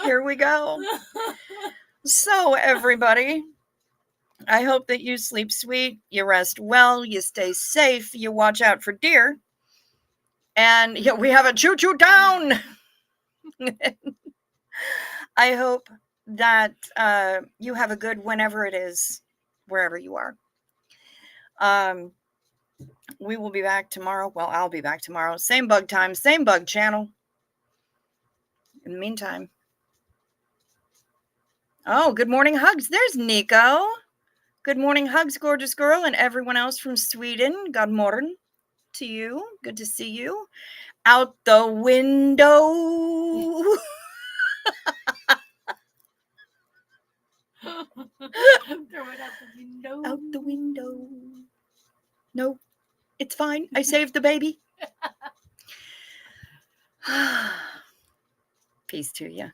Here we go. So, everybody, I hope that you sleep sweet, you rest well, you stay safe, you watch out for deer, and we have a choo-choo down. I hope that you have a good whenever it is, wherever you are. We will be back tomorrow. Well, I'll be back tomorrow. Same bug time, same bug channel. In the meantime. Oh, good morning, hugs. There's Nico. Good morning, hugs, gorgeous girl, and everyone else from Sweden. God morgen to you. Good to see you. Out the window. Throw it out the window. Out the window. No, it's fine. I saved the baby. Peace to you.